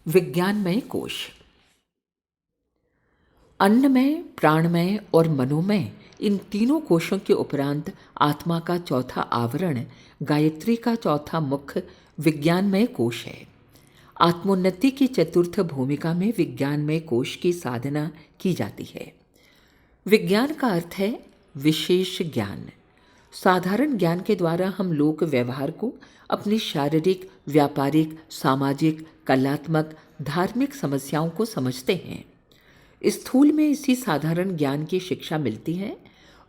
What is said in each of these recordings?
विज्ञानमय कोश। अन्नमय, प्राणमय और मनोमय, इन तीनों कोशों के उपरांत आत्मा का चौथा आवरण, गायत्री का चौथा मुख विज्ञानमय कोश है। आत्मोन्नति की चतुर्थ भूमिका में विज्ञानमय कोश की साधना की जाती है। विज्ञान का अर्थ है विशेष ज्ञान। साधारण ज्ञान के द्वारा हम लोक व्यवहार को अपनी शारीरिक, व्यापारिक, सामाजिक, कलात्मक, धार्मिक समस्याओं को समझते हैं। स्थूल में इसी साधारण ज्ञान की शिक्षा मिलती है।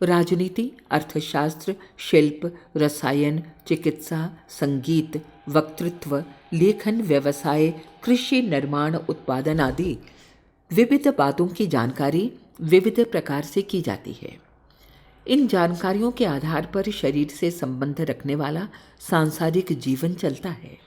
राजनीति, अर्थशास्त्र, शिल्प, रसायन, चिकित्सा, संगीत, वक्तृत्व, लेखन, व्यवसाय, कृषि, निर्माण, उत्पादन आदि विविध बातों की जानकारी विविध प्रकार से की जाती है। इन जानकारियों के आधार पर शरीर से संबंध रखने वाला सांसारिक जीवन चलता है।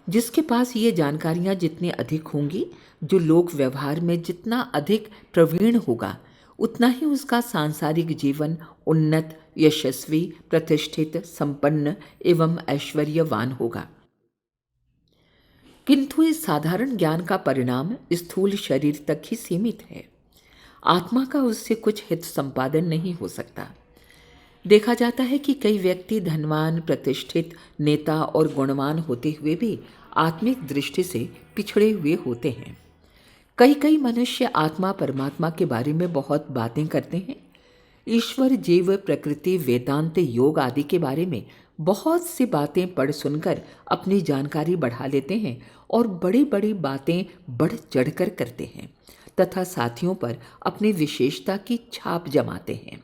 जिसके पास ये जानकारियां जितनी अधिक होंगी, जो लोक व्यवहार में जितना अधिक प्रवीण होगा, उतना ही उसका सांसारिक जीवन उन्नत, यशस्वी, प्रतिष्ठित, संपन्न एवं ऐश्वर्यवान होगा। किंतु इस साधारण ज्ञान का परिणाम स्थूल शरीर तक ही सीमित है। आत्मा का उससे कुछ हित संपादन नहीं हो सकता। देखा जाता है कि कई व्यक्ति धनवान, प्रतिष्ठित, नेता और गुणवान होते हुए भी आत्मिक दृष्टि से पिछड़े हुए होते हैं। कई मनुष्य आत्मा परमात्मा के बारे में बहुत बातें करते हैं। ईश्वर, जीव, प्रकृति, वेदांत, योग आदि के बारे में बहुत सी बातें पढ़ सुनकर अपनी जानकारी बढ़ा लेते हैं और बड़ी बड़ी बातें बढ़ चढ़कर करते हैं तथा साथियों पर अपनी विशेषता की छाप जमाते हैं।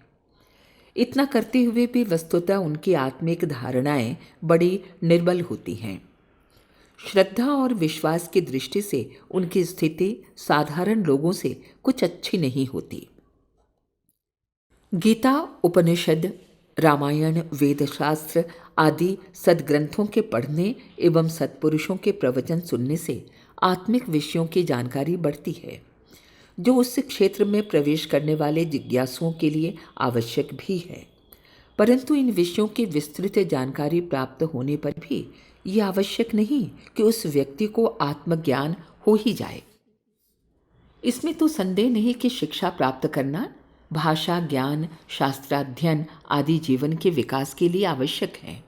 इतना करते हुए भी वस्तुतः उनकी आत्मिक धारणाएं बड़ी निर्बल होती हैं। श्रद्धा और विश्वास की दृष्टि से उनकी स्थिति साधारण लोगों से कुछ अच्छी नहीं होती। गीता, उपनिषद, रामायण, वेदशास्त्र आदि सद्ग्रंथों के पढ़ने एवं सत्पुरुषों के प्रवचन सुनने से आत्मिक विषयों की जानकारी बढ़ती है, जो उस क्षेत्र में प्रवेश करने वाले जिज्ञासुओं के लिए आवश्यक भी है। परंतु इन विषयों की विस्तृत जानकारी प्राप्त होने पर भी ये आवश्यक नहीं कि उस व्यक्ति को आत्मज्ञान हो ही जाए। इसमें तो संदेह नहीं कि शिक्षा प्राप्त करना, भाषा ज्ञान, शास्त्राध्ययन आदि जीवन के विकास के लिए आवश्यक है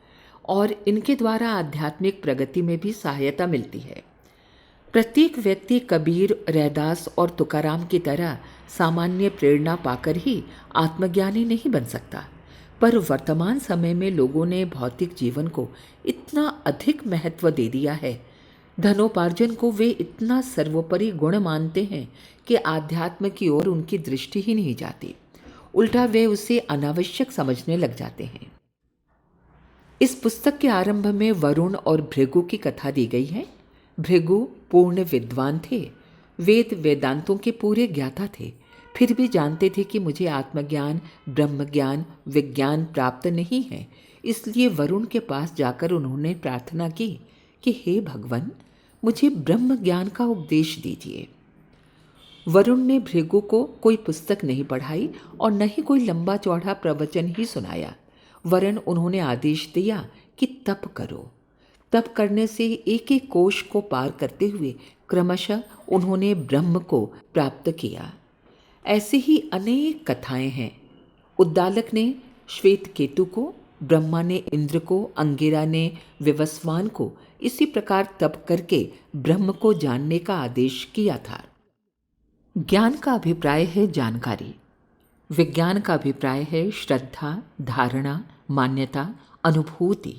और इनके द्वारा आध्यात्मिक प्रगति में भी सहायता मिलती है। प्रत्येक व्यक्ति कबीर, रैदास और तुकाराम की तरह सामान्य प्रेरणा पाकर ही आत्मज्ञानी नहीं बन सकता, पर वर्तमान समय में लोगों ने भौतिक जीवन को इतना अधिक महत्व दे दिया है, धनोपार्जन को वे इतना सर्वोपरि गुण मानते हैं कि आध्यात्म की ओर उनकी दृष्टि ही नहीं जाती। उल्टा वे उसे अनावश्यक समझने लग जाते हैं। इस पुस्तक के आरंभ में वरुण और भृगु की कथा दी गई है। भृगु पूर्ण विद्वान थे, वेद वेदांतों के पूरे ज्ञाता थे, फिर भी जानते थे कि मुझे आत्मज्ञान, ब्रह्मज्ञान, विज्ञान प्राप्त नहीं है। इसलिए वरुण के पास जाकर उन्होंने प्रार्थना की कि हे भगवान, मुझे ब्रह्म ज्ञान का उपदेश दीजिए। वरुण ने भृगु को कोई पुस्तक नहीं पढ़ाई और न ही कोई लंबा चौड़ा प्रवचन ही सुनाया, वरन उन्होंने आदेश दिया कि तप करो। तप करने से एक एक कोश को पार करते हुए क्रमशः उन्होंने ब्रह्म को प्राप्त किया। ऐसी ही अनेक कथाएं हैं। उद्दालक ने श्वेत केतु को, ब्रह्मा ने इंद्र को, अंगिरा ने विवस्वान को इसी प्रकार तप करके ब्रह्म को जानने का आदेश किया था। ज्ञान का अभिप्राय है जानकारी, विज्ञान का अभिप्राय है श्रद्धा, धारणा, मान्यता, अनुभूति।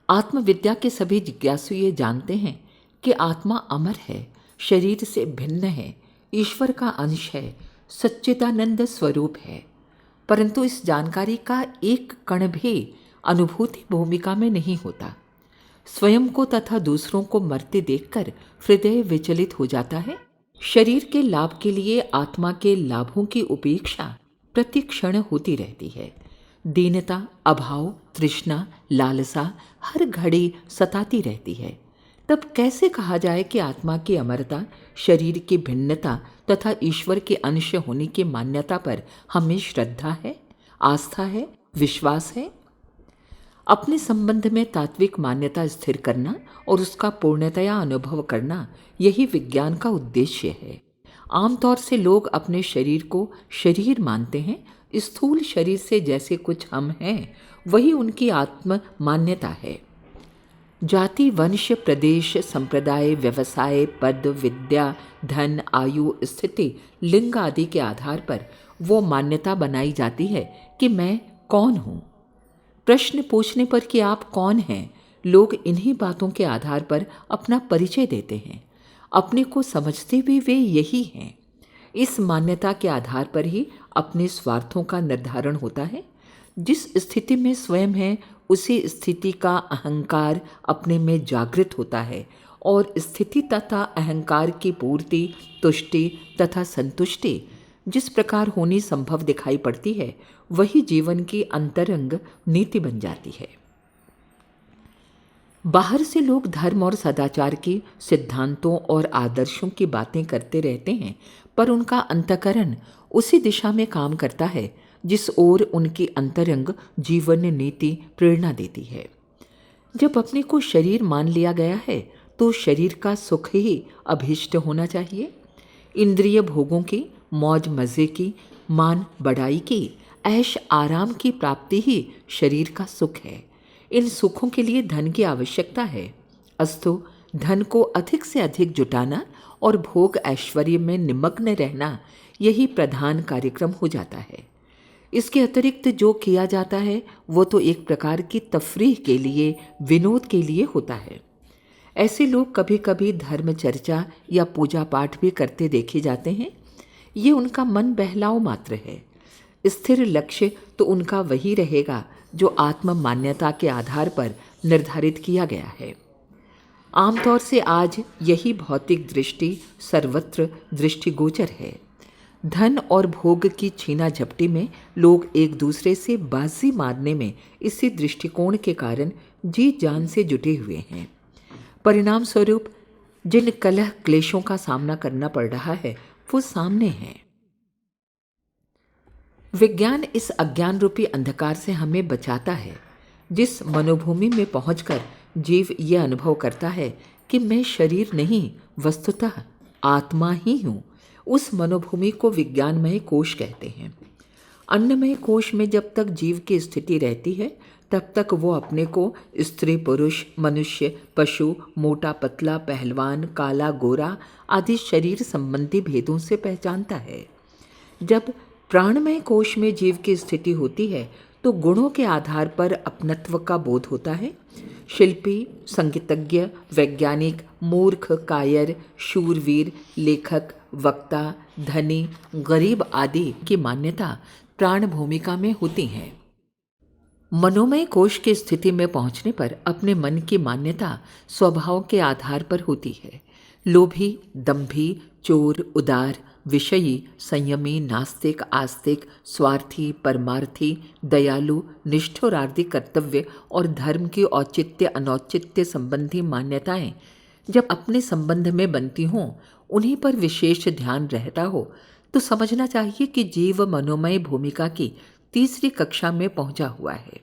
आत्मविद्या के सभी जिज्ञासु ये जानते हैं कि आत्मा अमर है, शरीर से भिन्न है, ईश्वर का अंश है, सच्चिदानंद स्वरूप है। परंतु इस जानकारी का एक कण भी अनुभूति भूमिका में नहीं होता। स्वयं को तथा दूसरों को मरते देखकर हृदय विचलित हो जाता है। शरीर के लाभ के लिए आत्मा के लाभों की उपेक्षा प्रति क्षण होती रहती है। दीनता, अभाव, तृष्णा, लालसा हर घड़ी सताती रहती है। तब कैसे कहा जाए कि आत्मा की अमरता, शरीर की भिन्नता तथा ईश्वर के अंश होने की मान्यता पर हमें श्रद्धा है, आस्था है, विश्वास है? अपने संबंध में तात्विक मान्यता स्थिर करना और उसका पूर्णतया अनुभव करना, यही विज्ञान का उद्देश्य है। आमतौर से लोग अपने शरीर को शरीर मानते हैं। स्थूल शरीर से जैसे कुछ हम हैं, वही उनकी आत्म मान्यता है। जाति, वंश, प्रदेश, संप्रदाय, व्यवसाय, पद, विद्या, धन, आयु, स्थिति, लिंग आदि के आधार पर वो मान्यता बनाई जाती है कि मैं कौन हूँ। प्रश्न पूछने पर कि आप कौन हैं, लोग इन्हीं बातों के आधार पर अपना परिचय देते हैं। अपने को समझते भी वे यही हैं। इस मान्यता के आधार पर ही अपने स्वार्थों का निर्धारण होता है। जिस स्थिति में स्वयं है, उसी स्थिति का अहंकार अपने में जागृत होता है और स्थिति तथा अहंकार की पूर्ति, तुष्टि तथा संतुष्टि जिस प्रकार होनी संभव दिखाई पड़ती है, वही जीवन की अंतरंग नीति बन जाती है। बाहर से लोग धर्म और सदाचार की सिद्धांतों और आदर्शों की बातें करते रहते हैं, पर उनका अंतःकरण उसी दिशा में काम करता है जिस ओर उनकी अंतरंग जीवन नीति प्रेरणा देती है। जब अपने को शरीर मान लिया गया है, तो शरीर का सुख ही अभीष्ट होना चाहिए। इंद्रिय भोगों की, मौज मज़े की, मान बढ़ाई की, ऐश आराम की प्राप्ति ही शरीर का सुख है। इन सुखों के लिए धन की आवश्यकता है। अस्तु, धन को अधिक से अधिक जुटाना और भोग ऐश्वर्य में निमग्न रहना, यही प्रधान कार्यक्रम हो जाता है। इसके अतिरिक्त जो किया जाता है, वो तो एक प्रकार की तफरीह के लिए, विनोद के लिए होता है। ऐसे लोग कभी कभी धर्म चर्चा या पूजा पाठ भी करते देखे जाते हैं। ये उनका मन बहलाव मात्र है। स्थिर लक्ष्य तो उनका वही रहेगा जो आत्म मान्यता के आधार पर निर्धारित किया गया है। आमतौर से आज यही भौतिक दृष्टि सर्वत्र दृष्टिगोचर है। धन और भोग की छीना झपटी में लोग एक दूसरे से बाजी मारने में इसी दृष्टिकोण के कारण जी जान से जुटे हुए हैं। परिणाम स्वरूप जिन कलह क्लेशों का सामना करना पड़ रहा है, वो सामने है। विज्ञान इस अज्ञान रूपी अंधकार से हमें बचाता है। जिस मनोभूमि में पहुंचकर जीव ये अनुभव करता है कि मैं शरीर नहीं, वस्तुतः आत्मा ही हूँ, उस मनोभूमि को विज्ञानमय कोश कहते हैं। अन्नमय कोश में जब तक जीव की स्थिति रहती है, तब तक वो अपने को स्त्री पुरुष, मनुष्य, पशु, मोटा पतला, पहलवान, काला गोरा आदि शरीर संबंधी भेदों से पहचानता है। जब प्राणमय कोश में जीव की स्थिति होती है, तो गुणों के आधार पर अपनत्व का बोध होता है। शिल्पी, संगीतज्ञ, वैज्ञानिक, मूर्ख, कायर, शूरवीर, लेखक, वक्ता, धनी, गरीब आदि की मान्यता प्राण भूमिका में होती है। मनोमय कोश की स्थिति में पहुंचने पर अपने मन की मान्यता स्वभाव के आधार पर होती है। लोभी, दंभी, चोर, उदार, विषयी, संयमी, नास्तिक, आस्तिक, स्वार्थी, परमार्थी, दयालु, निष्ठुर आदि कर्तव्य और धर्म की औचित्य अनौचित्य संबंधी मान्यताएं जब अपने संबंध में बनती हों, उन्हीं पर विशेष ध्यान रहता हो, तो समझना चाहिए कि जीव मनोमय भूमिका की तीसरी कक्षा में पहुंचा हुआ है।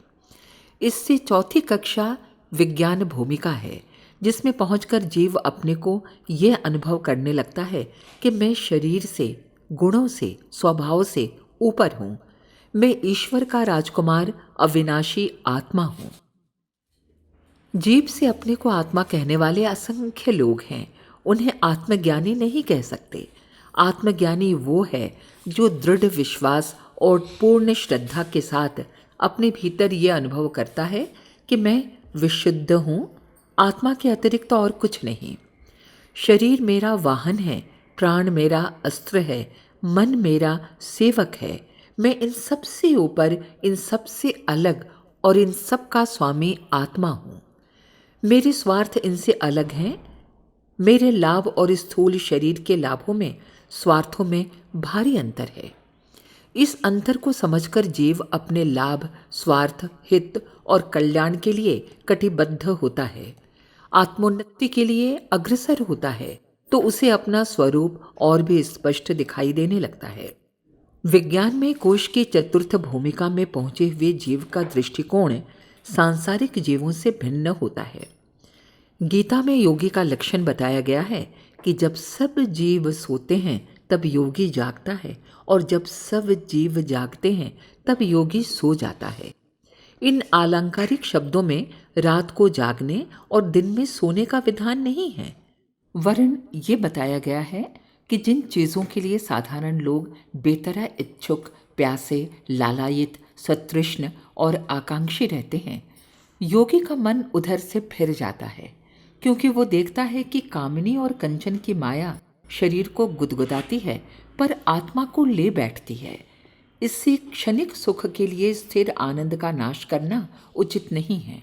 इससे चौथी कक्षा विज्ञान भूमिका है, जिसमें पहुंचकर जीव अपने को यह अनुभव करने लगता है कि मैं शरीर से, गुणों से, स्वभाव से ऊपर हूँ। मैं ईश्वर का राजकुमार, अविनाशी आत्मा हूँ। जीव से अपने को आत्मा कहने वाले असंख्य लोग हैं। उन्हें आत्मज्ञानी नहीं कह सकते। आत्मज्ञानी वो है जो दृढ़ विश्वास और पूर्ण श्रद्धा के साथ अपने भीतर ये अनुभव करता है कि मैं विशुद्ध हूँ, आत्मा के अतिरिक्त और कुछ नहीं। शरीर मेरा वाहन है, प्राण मेरा अस्त्र है, मन मेरा सेवक है। मैं इन सब से ऊपर, इन सब से अलग और इन सब का स्वामी आत्मा हूँ। मेरे स्वार्थ इनसे अलग हैं। मेरे लाभ और स्थूल शरीर के लाभों में, स्वार्थों में भारी अंतर है। इस अंतर को समझकर जीव अपने लाभ, स्वार्थ, हित और कल्याण के लिए कटिबद्ध होता है, आत्मोन्नति के लिए अग्रसर होता है, तो उसे अपना स्वरूप और भी स्पष्ट दिखाई देने लगता है। विज्ञान में कोश की चतुर्थ भूमिका में पहुंचे हुए जीव का दृष्टिकोण सांसारिक जीवों से भिन्न होता है। गीता में योगी का लक्षण बताया गया है कि जब सब जीव सोते हैं तब योगी जागता है, और जब सब जीव जागते हैं तब योगी सो जाता है। इन आलंकारिक शब्दों में रात को जागने और दिन में सोने का विधान नहीं है, वरन ये बताया गया है कि जिन चीज़ों के लिए साधारण लोग बेतरह इच्छुक, प्यासे, लालायित, सतृष्ण और आकांक्षी रहते हैं, योगी का मन उधर से फिर जाता है, क्योंकि वो देखता है कि कामिनी और कंचन की माया शरीर को गुदगुदाती है पर आत्मा को ले बैठती है। इससे क्षणिक सुख के लिए स्थिर आनंद का नाश करना उचित नहीं है।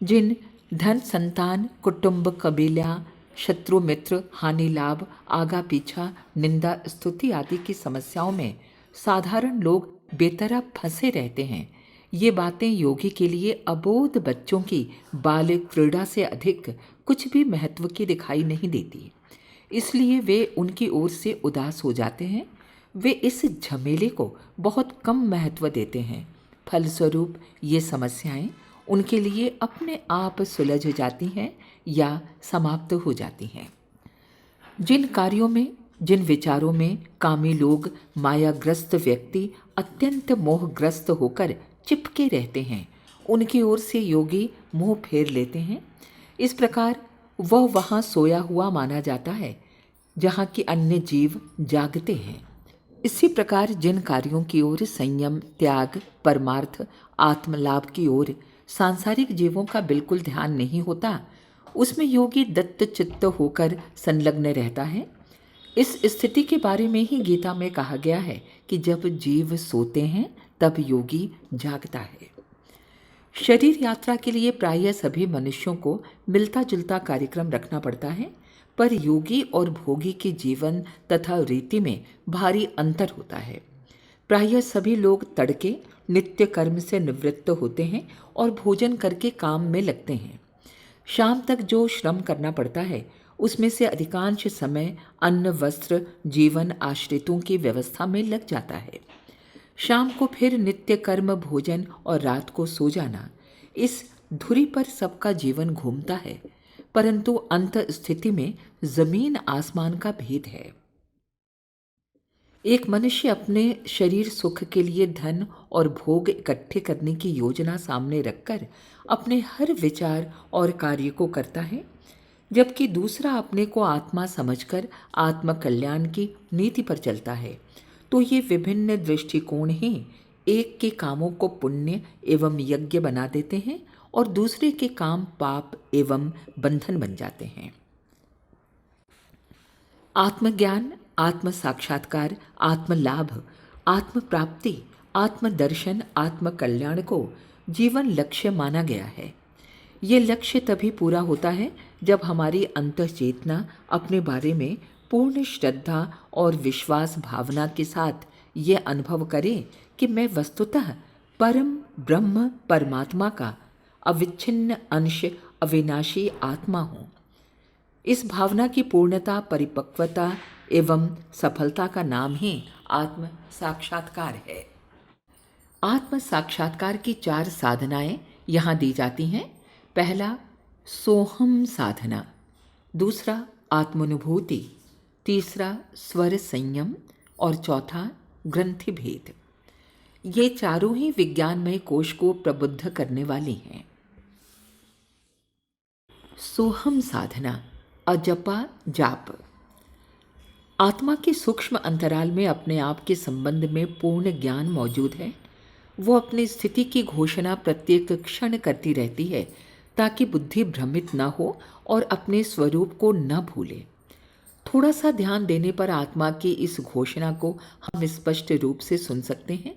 जिन धन, संतान, कुटुंब, कबीला, शत्रु, मित्र, हानि, लाभ, आगा पीछा, निंदा, स्तुति आदि की समस्याओं में साधारण लोग बेतरह फंसे रहते हैं, ये बातें योगी के लिए अबोध बच्चों की बाल क्रीड़ा से अधिक कुछ भी महत्व की दिखाई नहीं देती। इसलिए वे उनकी ओर से उदास हो जाते हैं। वे इस झमेले को बहुत कम महत्व देते हैं। फलस्वरूप ये समस्याएं उनके लिए अपने आप सुलझ जाती हैं या समाप्त हो जाती हैं। जिन कार्यों में, जिन विचारों में कामी लोग, मायाग्रस्त व्यक्ति अत्यंत मोहग्रस्त होकर चिपके रहते हैं, उनकी ओर से योगी मुंह फेर लेते हैं। इस प्रकार वह वहाँ सोया हुआ माना जाता है जहाँ कि अन्य जीव जागते हैं। इसी प्रकार जिन कार्यों की ओर संयम, त्याग, परमार्थ, आत्मलाभ की ओर सांसारिक जीवों का बिल्कुल ध्यान नहीं होता, उसमें योगी दत्त चित्त होकर संलग्न रहता है। इस स्थिति के बारे में ही गीता में कहा गया है कि जब जीव सोते हैं तब योगी जागता है। शरीर यात्रा के लिए प्रायः सभी मनुष्यों को मिलता जुलता कार्यक्रम रखना पड़ता है, पर योगी और भोगी के जीवन तथा रीति में भारी अंतर होता है। प्रायः सभी लोग तड़के नित्य कर्म से निवृत्त होते हैं और भोजन करके काम में लगते हैं। शाम तक जो श्रम करना पड़ता है उसमें से अधिकांश समय अन्न, वस्त्र, जीवन आश्रितों की व्यवस्था में लग जाता है। शाम को फिर नित्य कर्म, भोजन और रात को सो जाना, इस धुरी पर सबका जीवन घूमता है, परंतु अंत स्थिति में जमीन आसमान का भेद है। एक मनुष्य अपने शरीर सुख के लिए धन और भोग इकट्ठे करने की योजना सामने रखकर अपने हर विचार और कार्य को करता है, जबकि दूसरा अपने को आत्मा समझकर आत्म कल्याण की नीति पर चलता है। तो ये विभिन्न दृष्टिकोण ही एक के कामों को पुण्य एवं यज्ञ बना देते हैं और दूसरे के काम पाप एवं बंधन बन जाते हैं। आत्मज्ञान, आत्म साक्षात्कार, आत्मलाभ, आत्म प्राप्ति, आत्मदर्शन, आत्म कल्याण को जीवन लक्ष्य माना गया है। ये लक्ष्य तभी पूरा होता है जब हमारी अंतःचेतना अपने बारे में पूर्ण श्रद्धा और विश्वास भावना के साथ ये अनुभव करे कि मैं वस्तुतः परम ब्रह्म परमात्मा का अविच्छिन्न अंश, अविनाशी आत्मा हूँ। इस भावना की पूर्णता, परिपक्वता एवं सफलता का नाम ही आत्म साक्षात्कार है। आत्म साक्षात्कार की 4 साधनाएं यहाँ दी जाती हैं। पहला सोहम साधना, दूसरा आत्मानुभूति, तीसरा स्वर संयम और चौथा ग्रंथि भेद। ये चारों ही विज्ञानमय कोश को प्रबुद्ध करने वाली हैं। सोहम साधना, अजपा जाप। आत्मा के सूक्ष्म अंतराल में अपने आप के संबंध में पूर्ण ज्ञान मौजूद है। वो अपनी स्थिति की घोषणा प्रत्येक क्षण करती रहती है ताकि बुद्धि भ्रमित न हो और अपने स्वरूप को न भूले। थोड़ा सा ध्यान देने पर आत्मा की इस घोषणा को हम स्पष्ट रूप से सुन सकते हैं।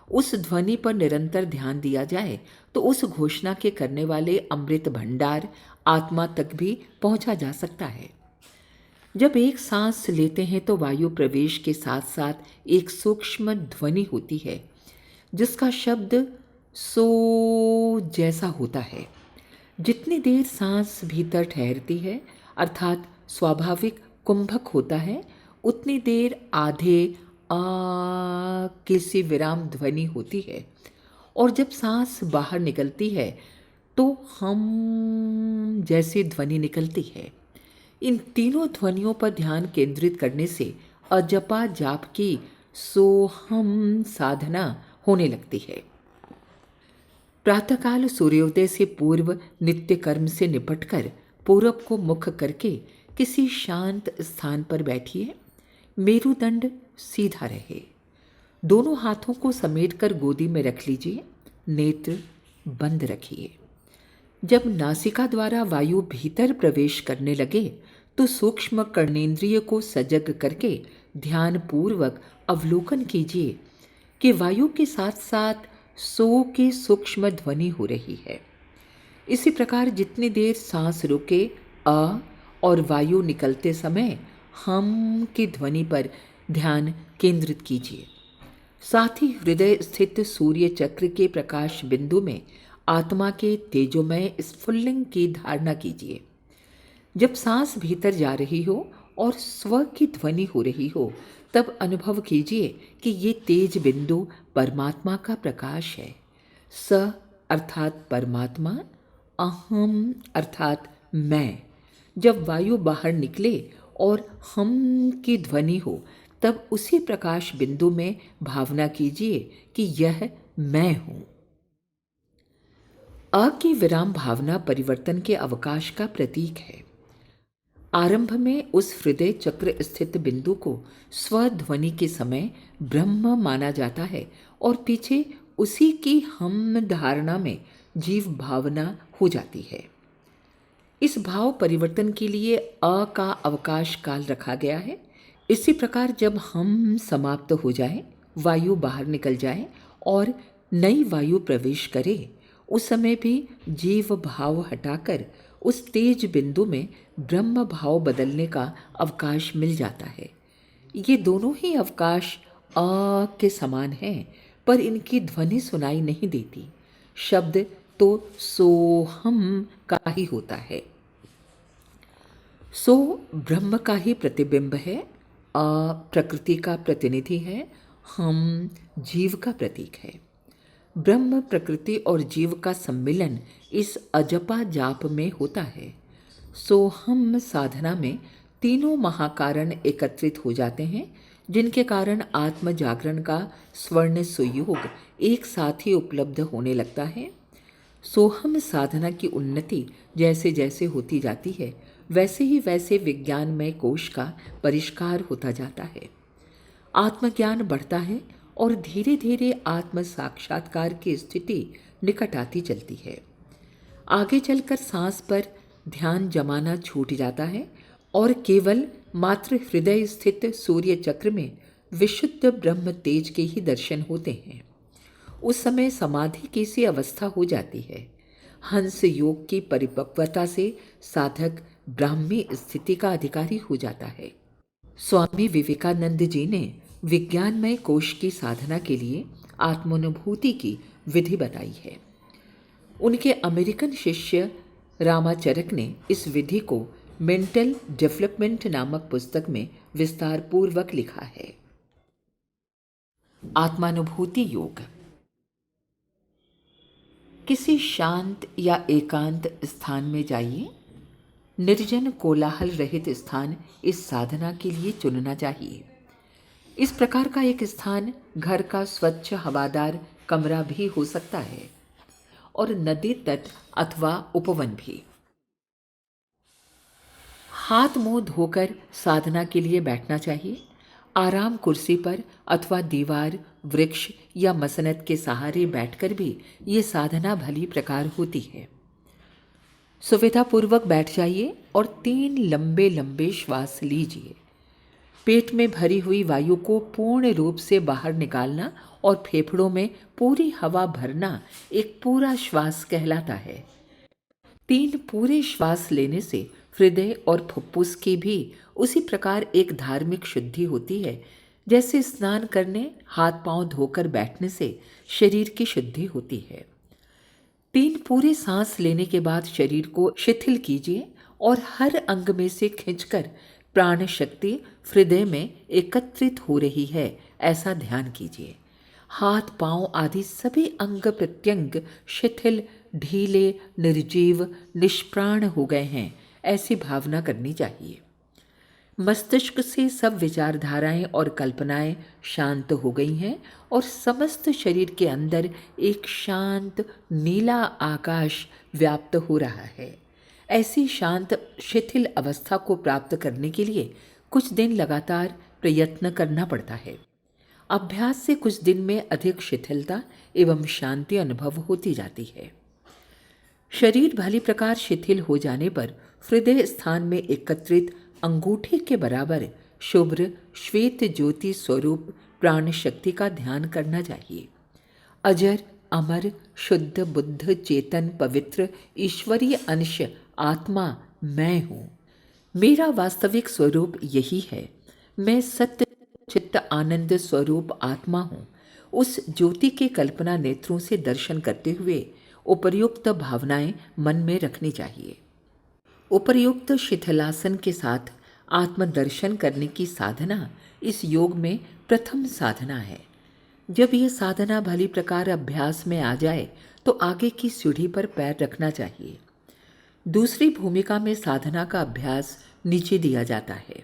उस ध्वनि पर निरंतर ध्यान दिया जाए तो उस घोषणा के करने वाले अमृत भंडार आत्मा तक भी पहुंचा जा सकता है। जब एक सांस लेते हैं तो वायु प्रवेश के साथ साथ एक सूक्ष्म ध्वनि होती है जिसका शब्द सो जैसा होता है। जितनी देर सांस भीतर ठहरती है अर्थात स्वाभाविक कुंभक होता है, उतनी देर आधे आ की सी विराम ध्वनि होती है और जब सांस बाहर निकलती है तो हम जैसी ध्वनि निकलती है। इन तीनों ध्वनियों पर ध्यान केंद्रित करने से अजपा जाप की सोहम साधना होने लगती है। प्रातःकाल सूर्योदय से पूर्व नित्य कर्म से निपटकर पूरब को मुख करके किसी शांत स्थान पर बैठिए। मेरुदंड सीधा रहे। दोनों हाथों को समेटकर गोदी में रख लीजिए। नेत्र बंद रखिए। जब नासिका द्वारा वायु भीतर प्रवेश करने लगे तो सूक्ष्म कर्णेंद्रिय को सजग करके ध्यान पूर्वक अवलोकन कीजिए कि वायु के साथ साथ सो की सूक्ष्म ध्वनि हो रही है। इसी प्रकार जितनी देर सांस रुके अ और वायु निकलते समय हम की ध्वनि पर ध्यान केंद्रित कीजिए। साथ ही हृदय स्थित सूर्य चक्र के प्रकाश बिंदु में आत्मा के तेजोमय स्फुल्लिंग की धारणा कीजिए। जब सांस भीतर जा रही हो और स्व की ध्वनि हो रही हो तब अनुभव कीजिए कि ये तेज बिंदु परमात्मा का प्रकाश है। स अर्थात परमात्मा, अहम अर्थात मैं। जब वायु बाहर निकले और हम की ध्वनि हो तब उसी प्रकाश बिंदु में भावना कीजिए कि यह मैं हूं। अ की विराम भावना परिवर्तन के अवकाश का प्रतीक है। आरंभ में उस हृदय चक्र स्थित बिंदु को स्वध्वनि के समय ब्रह्म माना जाता है और पीछे उसी की हम धारणा में जीव भावना हो जाती है। इस भाव परिवर्तन के लिए अ का अवकाश काल रखा गया है। इसी प्रकार जब हम समाप्त हो जाए, वायु बाहर निकल जाए और नई वायु प्रवेश करे, उस समय भी जीव भाव हटाकर उस तेज बिंदु में ब्रह्म भाव बदलने का अवकाश मिल जाता है। ये दोनों ही अवकाश अ के समान हैं, पर इनकी ध्वनि सुनाई नहीं देती। शब्द तो सोहम का ही होता है। सो ब्रह्म का ही प्रतिबिंब है। अ प्रकृति का प्रतिनिधि है। हम जीव का प्रतीक है। ब्रह्म, प्रकृति और जीव का सम्मिलन इस अजपा जाप में होता है। सोहम साधना में तीनों महाकारण एकत्रित हो जाते हैं, जिनके कारण आत्म जागरण का स्वर्ण सुयोग एक साथ ही उपलब्ध होने लगता है। सोहम साधना की उन्नति जैसे जैसे होती जाती है, वैसे ही वैसे विज्ञानमय कोश का परिष्कार होता जाता है। आत्मज्ञान बढ़ता है और धीरे धीरे आत्म साक्षात्कार की स्थिति निकट आती चलती है। आगे चलकर सांस पर ध्यान जमाना छूट जाता है और केवल मात्र हृदय स्थित सूर्य चक्र में विशुद्ध ब्रह्म तेज के ही दर्शन होते हैं। उस समय समाधि की सी अवस्था हो जाती है। हंस योग की परिपक्वता से साधक ब्राह्मी स्थिति का अधिकारी हो जाता है। स्वामी विवेकानंद जी ने विज्ञानमय कोश की साधना के लिए आत्मानुभूति की विधि बताई है। उनके अमेरिकन शिष्य रामाचरक ने इस विधि को मेंटल डेवलपमेंट नामक पुस्तक में विस्तार पूर्वक लिखा है। आत्मानुभूति योग। किसी शांत या एकांत स्थान में जाइए। निर्जन कोलाहल रहित स्थान इस साधना के लिए चुनना चाहिए। इस प्रकार का एक स्थान घर का स्वच्छ हवादार कमरा भी हो सकता है और नदी तट अथवा उपवन भी। हाथ मुंह धोकर साधना के लिए बैठना चाहिए। आराम कुर्सी पर अथवा दीवार, वृक्ष या मसनद के सहारे बैठकर भी ये साधना भली प्रकार होती है। सुविधापूर्वक बैठ जाइए और 3 लंबे लंबे श्वास लीजिए। पेट में भरी हुई वायु को पूर्ण रूप से बाहर निकालना और फेफड़ों में पूरी हवा भरना एक पूरा श्वास कहलाता है। 3 पूरे श्वास लेने से हृदय और फुफ्फुस की भी उसी प्रकार एक धार्मिक शुद्धि होती है, जैसे स्नान करने, हाथ पांव धोकर बैठने से शरीर की शुद्धि होती है। 3 पूरे सांस लेने के बाद शरीर को शिथिल कीजिए और हर अंग में से खींचकर प्राण शक्ति हृदय में एकत्रित हो रही है, ऐसा ध्यान कीजिए। हाथ पांव आदि सभी अंग प्रत्यंग शिथिल, ढीले, निर्जीव, निष्प्राण हो गए हैं, ऐसी भावना करनी चाहिए। मस्तिष्क से सब विचारधाराएं और कल्पनाएं शांत हो गई हैं और समस्त शरीर के अंदर एक शांत नीला आकाश व्याप्त हो रहा है। ऐसी शांत शिथिल अवस्था को प्राप्त करने के लिए कुछ दिन लगातार प्रयत्न करना पड़ता है। अभ्यास से कुछ दिन में अधिक शिथिलता एवं शांति अनुभव होती जाती है। शरीर भली प्रकार शिथिल हो जाने पर हृदय स्थान में एकत्रित अंगूठे के बराबर शुभ्र श्वेत ज्योति स्वरूप प्राण शक्ति का ध्यान करना चाहिए। अजर, अमर, शुद्ध, बुद्ध, चेतन, पवित्र, ईश्वरीय अंश आत्मा मैं हूँ। मेरा वास्तविक स्वरूप यही है। मैं सत्य चित्त आनंद स्वरूप आत्मा हूँ। उस ज्योति के कल्पना नेत्रों से दर्शन करते हुए उपर्युक्त भावनाएं मन में रखनी चाहिए। उपर्युक्त शिथिलासन के साथ आत्मदर्शन करने की साधना इस योग में प्रथम साधना है। जब यह साधना भली प्रकार अभ्यास में आ जाए तो आगे की सीढ़ी पर पैर रखना चाहिए। दूसरी भूमिका में साधना का अभ्यास नीचे दिया जाता है।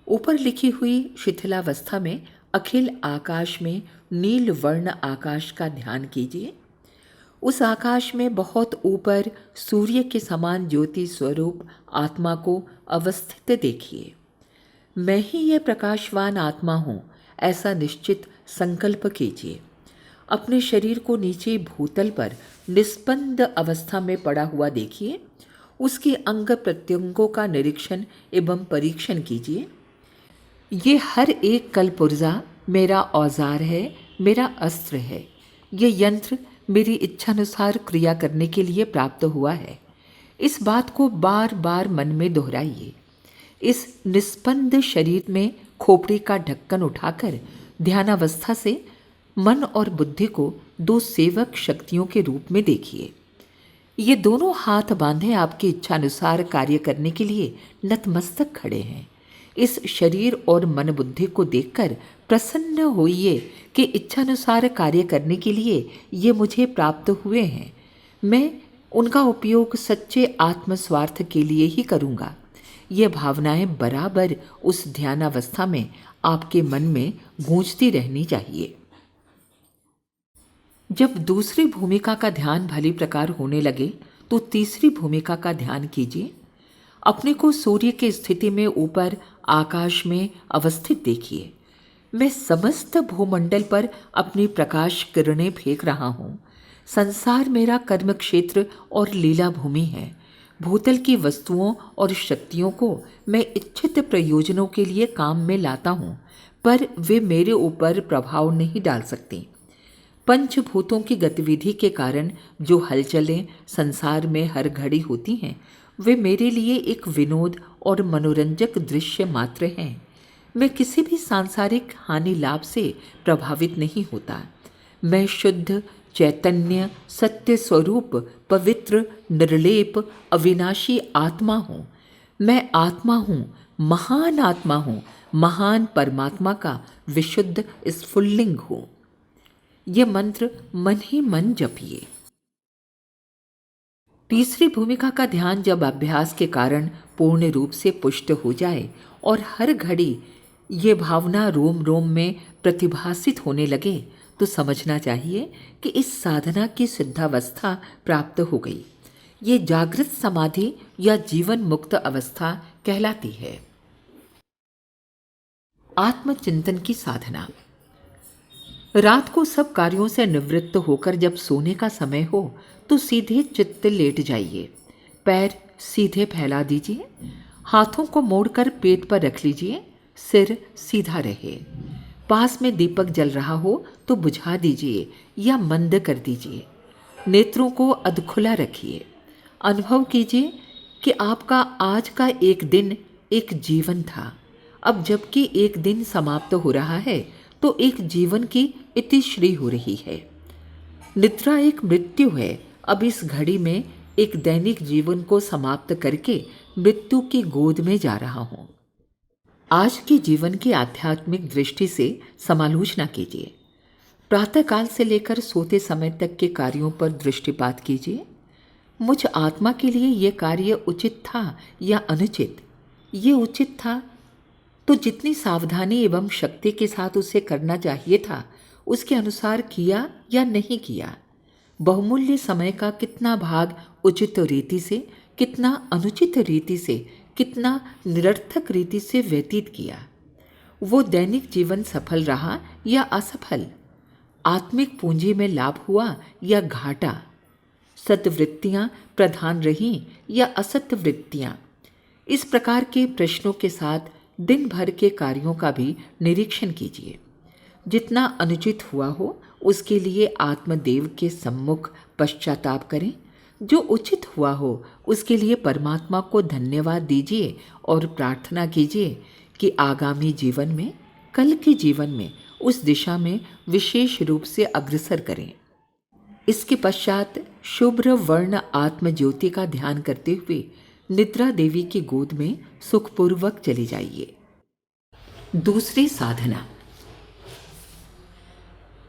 ऊपर लिखी हुई शिथिलावस्था में अखिल आकाश में नील वर्ण आकाश का ध्यान कीजिए। उस आकाश में बहुत ऊपर सूर्य के समान ज्योति स्वरूप आत्मा को अवस्थित देखिए। मैं ही यह प्रकाशवान आत्मा हूँ, ऐसा निश्चित संकल्प कीजिए। अपने शरीर को नीचे भूतल पर निस्पंद अवस्था में पड़ा हुआ देखिए। उसके अंग प्रत्यंगों का निरीक्षण एवं परीक्षण कीजिए। ये हर एक कल्पुर्जा मेरा औजार है, मेरा अस्त्र है। ये यंत्र मेरी इच्छानुसार क्रिया करने के लिए प्राप्त हुआ है। इस बात को बार बार मन में दोहराइए। इस निस्पंद शरीर में खोपड़ी का ढक्कन उठाकर ध्यानावस्था से मन और बुद्धि को दो सेवक शक्तियों के रूप में देखिए। ये दोनों हाथ बांधे आपकी इच्छानुसार कार्य करने के लिए नतमस्तक खड़े हैं। इस शरीर और मन बुद्धि को देखकर प्रसन्न होइए कि इच्छानुसार कार्य करने के लिए ये मुझे प्राप्त हुए हैं। मैं उनका उपयोग सच्चे आत्मस्वार्थ के लिए ही करूँगा। ये भावनाएं बराबर उस ध्यानावस्था में आपके मन में गूंजती रहनी चाहिए। जब दूसरी भूमिका का ध्यान भली प्रकार होने लगे तो तीसरी भूमिका का ध्यान कीजिए। अपने को सूर्य की स्थिति में ऊपर आकाश में अवस्थित देखिए। मैं समस्त भूमंडल पर अपनी प्रकाश किरणें फेंक रहा हूँ। संसार मेरा कर्म क्षेत्र और लीला भूमि है। भूतल की वस्तुओं और शक्तियों को मैं इच्छित प्रयोजनों के लिए काम में लाता हूँ, पर वे मेरे ऊपर प्रभाव नहीं डाल सकती। पंचभूतों की गतिविधि के कारण जो हलचलें संसार में हर घड़ी होती हैं, वे मेरे लिए एक विनोद और मनोरंजक दृश्य मात्र हैं। मैं किसी भी सांसारिक हानि लाभ से प्रभावित नहीं होता। मैं शुद्ध चैतन्य सत्य स्वरूप पवित्र निर्लेप अविनाशी आत्मा हूँ। मैं आत्मा हूँ, महान आत्मा हूँ, महान परमात्मा का विशुद्ध स्फुल्लिंग हूँ। ये मंत्र मन ही मन जपिए। तीसरी भूमिका का ध्यान जब अभ्यास के कारण पूर्ण रूप से पुष्ट हो जाए और हर घड़ी ये भावना रोम रोम में प्रतिभासित होने लगे तो समझना चाहिए कि इस साधना की सिद्धावस्था प्राप्त हो गई। ये जागृत समाधि या जीवन मुक्त अवस्था कहलाती है। आत्मचिंतन की साधना। रात को सब कार्यों से निवृत्त होकर जब सोने का समय हो तो सीधे चित्त लेट जाइए। पैर सीधे फैला दीजिए। हाथों को मोड़कर पेट पर रख लीजिए। सिर सीधा रहे। पास में दीपक जल रहा हो तो बुझा दीजिए या मंद कर दीजिए। नेत्रों को अधखुला रखिए। अनुभव कीजिए कि आपका आज का एक दिन एक जीवन था। अब जबकि एक दिन समाप्त हो रहा है तो एक जीवन की इतिश्री हो रही है। निद्रा एक मृत्यु है। अब इस घड़ी में एक दैनिक जीवन को समाप्त करके मृत्यु की गोद में जा रहा हूँ। आज के जीवन की आध्यात्मिक दृष्टि से समालोचना कीजिए। प्रातःकाल से लेकर सोते समय तक के कार्यों पर दृष्टिपात कीजिए। मुझ आत्मा के लिए यह कार्य उचित था या अनुचित? ये उचित था तो जितनी सावधानी एवं शक्ति के साथ उसे करना चाहिए था उसके अनुसार किया या नहीं किया? बहुमूल्य समय का कितना भाग उचित रीति से, कितना अनुचित रीति से, कितना निरर्थक रीति से व्यतीत किया? वो दैनिक जीवन सफल रहा या असफल? आत्मिक पूंजी में लाभ हुआ या घाटा? सत्वृत्तियां प्रधान रहीं या असत वृत्तियां? इस प्रकार के प्रश्नों के साथ दिन भर के कार्यों का भी निरीक्षण कीजिए। जितना अनुचित हुआ हो उसके लिए आत्मदेव के सम्मुख पश्चाताप करें। जो उचित हुआ हो उसके लिए परमात्मा को धन्यवाद दीजिए और प्रार्थना कीजिए कि आगामी जीवन में, कल के जीवन में उस दिशा में विशेष रूप से अग्रसर करें। इसके पश्चात शुभ्र वर्ण आत्म ज्योति का ध्यान करते हुए निद्रा देवी की गोद में सुखपूर्वक चले जाइए। दूसरी साधना।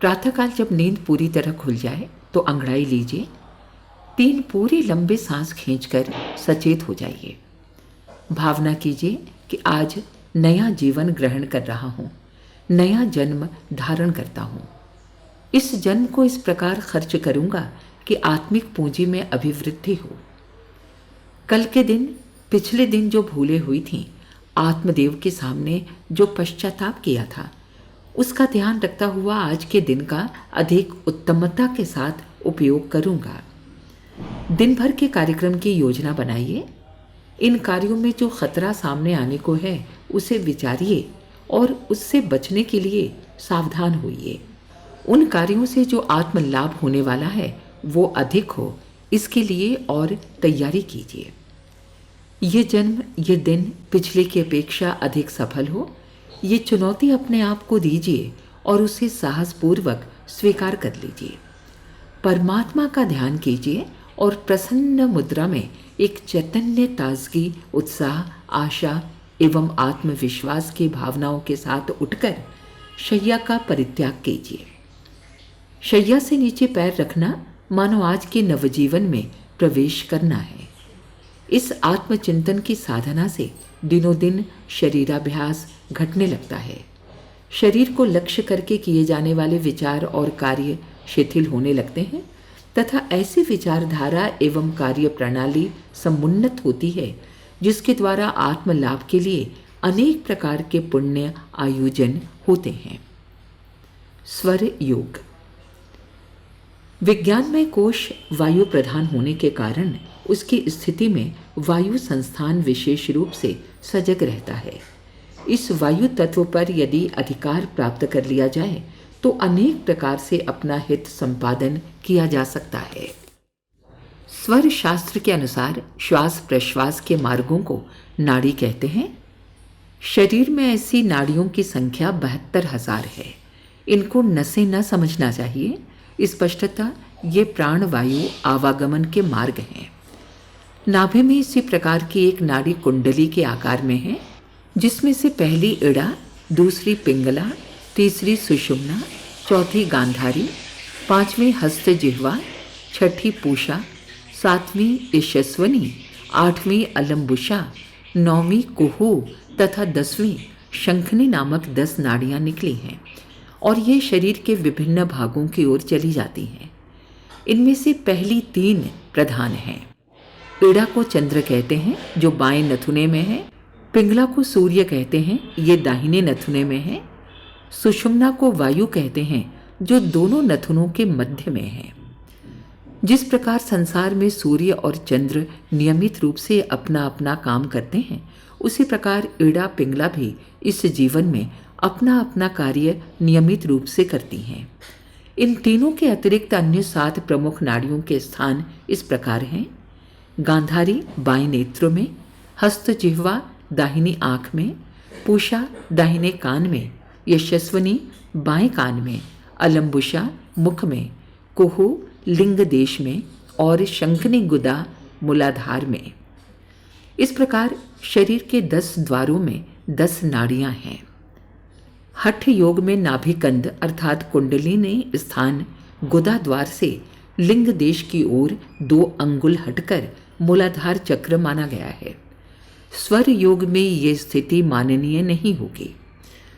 प्रातःकाल जब नींद पूरी तरह खुल जाए तो अंगड़ाई लीजिए। 3 पूरे लंबे सांस खींचकर सचेत हो जाइए। भावना कीजिए कि आज नया जीवन ग्रहण कर रहा हूँ, नया जन्म धारण करता हूँ। इस जन्म को इस प्रकार खर्च करूँगा कि आत्मिक पूंजी में अभिवृद्धि हो। कल के दिन, पिछले दिन जो भूले हुई थीं, आत्मदेव के सामने जो पश्चाताप किया था, उसका ध्यान रखता हुआ आज के दिन का अधिक उत्तमता के साथ उपयोग करूँगा। दिन भर के कार्यक्रम की योजना बनाइए। इन कार्यों में जो खतरा सामने आने को है उसे विचारिए और उससे बचने के लिए सावधान होइए। उन कार्यों से जो आत्म लाभ होने वाला है वो अधिक हो, इसके लिए और तैयारी कीजिए। ये जन्म, ये दिन पिछले की अपेक्षा अधिक सफल हो, ये चुनौती अपने आप को दीजिए और उसे साहसपूर्वक स्वीकार कर लीजिए। परमात्मा का ध्यान कीजिए और प्रसन्न मुद्रा में एक चैतन्य, ताजगी, उत्साह, आशा एवं आत्मविश्वास की भावनाओं के साथ उठकर शैया का परित्याग कीजिए। शैया से नीचे पैर रखना मानो आज के नवजीवन में प्रवेश करना है। इस आत्मचिंतन की साधना से दिनों दिन शरीराभ्यास घटने लगता है। शरीर को लक्ष्य करके किए जाने वाले विचार और कार्य शिथिल होने लगते हैं तथा ऐसी विचारधारा एवं कार्य प्रणाली समुन्नत होती है जिसके द्वारा आत्म लाभ के लिए अनेक प्रकार के पुण्य आयोजन होते हैं। स्वर योग। विज्ञानमय कोश वायु प्रधान होने के कारण उसकी स्थिति में वायु संस्थान विशेष रूप से सजग रहता है। इस वायु तत्व पर यदि अधिकार प्राप्त कर लिया जाए तो अनेक प्रकार से अपना हित संपादन किया जा सकता है। स्वर शास्त्र के अनुसार श्वास प्रश्वास के मार्गों को नाड़ी कहते हैं। शरीर में ऐसी नाड़ियों की संख्या 72,000 है। इनको नसें न समझना चाहिए। स्पष्टतः ये प्राणवायु आवागमन के मार्ग हैं। नाभि में इसी प्रकार की एक नाड़ी कुंडली के आकार में है, जिसमें से पहली इड़ा, दूसरी पिंगला, तीसरी सुषुम्ना, चौथी गांधारी, 5वीं हस्त जिह्वा, 6ठी पूषा, 7वीं यशस्वनी, 8वीं अलम्बुषा, 9वीं कुहू तथा 10वीं शंखनी नामक 10 नाड़ियाँ निकली हैं और ये शरीर के विभिन्न भागों की ओर चली जाती हैं। इनमें से पहली 3 प्रधान हैं। इड़ा को चंद्र कहते हैं जो बाएं नथुने में है। पिंगला को सूर्य कहते हैं, ये दाहिने नथुने में है। सुषुम्ना को वायु कहते हैं जो दोनों नथुनों के मध्य में है। जिस प्रकार संसार में सूर्य और चंद्र नियमित रूप से अपना अपना काम करते हैं, उसी प्रकार इड़ा पिंगला भी इस जीवन में अपना अपना कार्य नियमित रूप से करती हैं। इन तीनों के अतिरिक्त अन्य 7 प्रमुख नाड़ियों के स्थान इस प्रकार हैं। गांधारी बाएं नेत्र में, हस्त जिह्वा दाहिनी आँख में, पूषा दाहिने कान में, यशस्वनी बाएं कान में, अलम्बुषा मुख में, कुहू लिंग देश में और शंखनी गुदा मूलाधार में। इस प्रकार शरीर के 10 द्वारों में 10 नाड़ियां हैं। हठ योग में नाभिकंद अर्थात कुंडलिनी स्थान गुदा द्वार से लिंग देश की ओर 2 अंगुल हटकर मूलाधार चक्र माना गया है। स्वर योग में ये स्थिति माननीय नहीं होगी।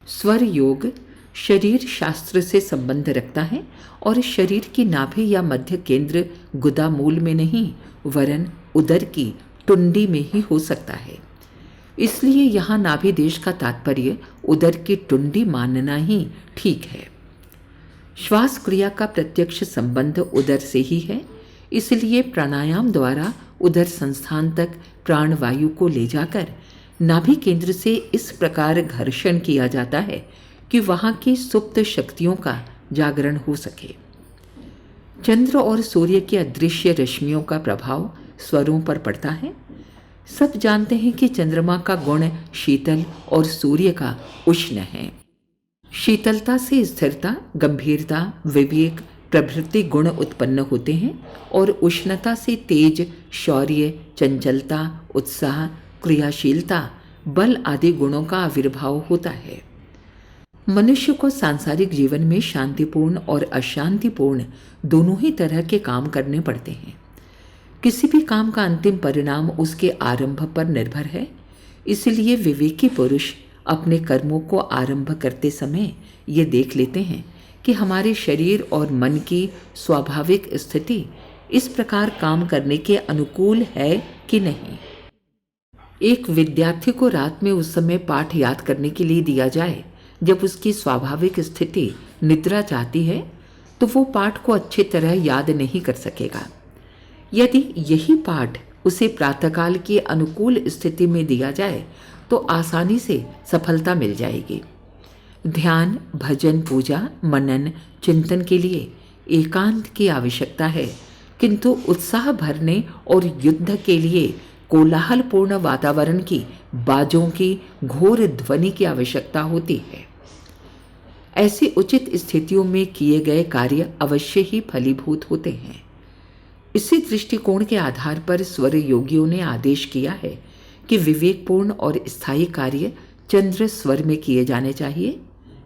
स्वर योग शरीर शास्त्र से संबंध रखता है और शरीर की नाभि या मध्य केंद्र गुदा मूल में नहीं वरन उदर की टुंडी में ही हो सकता है। इसलिए यहाँ नाभि देश का तात्पर्य उदर की टुंडी मानना ही ठीक है। श्वास क्रिया का प्रत्यक्ष संबंध उदर से ही है, इसलिए प्राणायाम द्वारा उदर संस्थान तक प्राणवायु को ले जाकर नाभि केंद्र से इस प्रकार घर्षण किया जाता है कि वहाँ की सुप्त शक्तियों का जागरण हो सके। चंद्र और सूर्य की अदृश्य रश्मियों का प्रभाव स्वरों पर पड़ता है। सब जानते हैं कि चंद्रमा का गुण शीतल और सूर्य का उष्ण है। शीतलता से स्थिरता, गंभीरता, विवेक प्रभृति गुण उत्पन्न होते हैं और उष्णता से तेज, शौर्य, चंचलता, उत्साह, क्रियाशीलता, बल आदि गुणों का आविर्भाव होता है। मनुष्य को सांसारिक जीवन में शांतिपूर्ण और अशांतिपूर्ण दोनों ही तरह के काम करने पड़ते हैं। किसी भी काम का अंतिम परिणाम उसके आरंभ पर निर्भर है। इसलिए विवेकी पुरुष अपने कर्मों को आरंभ करते समय ये देख लेते हैं कि हमारे शरीर और मन की स्वाभाविक स्थिति इस प्रकार काम करने के अनुकूल है कि नहीं। एक विद्यार्थी को रात में उस समय पाठ याद करने के लिए दिया जाए जब उसकी स्वाभाविक स्थिति निद्रा चाहती है, तो वो पाठ को अच्छी तरह याद नहीं कर सकेगा। यदि यही पाठ उसे प्रातःकाल की अनुकूल स्थिति में दिया जाए तो आसानी से सफलता मिल जाएगी। ध्यान, भजन, पूजा, मनन, चिंतन के लिए एकांत की आवश्यकता है, किंतु उत्साह भरने और युद्ध के लिए कोलाहलपूर्ण वातावरण की बाजों की घोर ध्वनि की आवश्यकता होती है। ऐसी उचित स्थितियों में किए गए कार्य अवश्य ही फलीभूत होते हैं। इसी दृष्टिकोण के आधार पर स्वर योगियों ने आदेश किया है कि विवेकपूर्ण और स्थायी कार्य चंद्र स्वर में किए जाने चाहिए,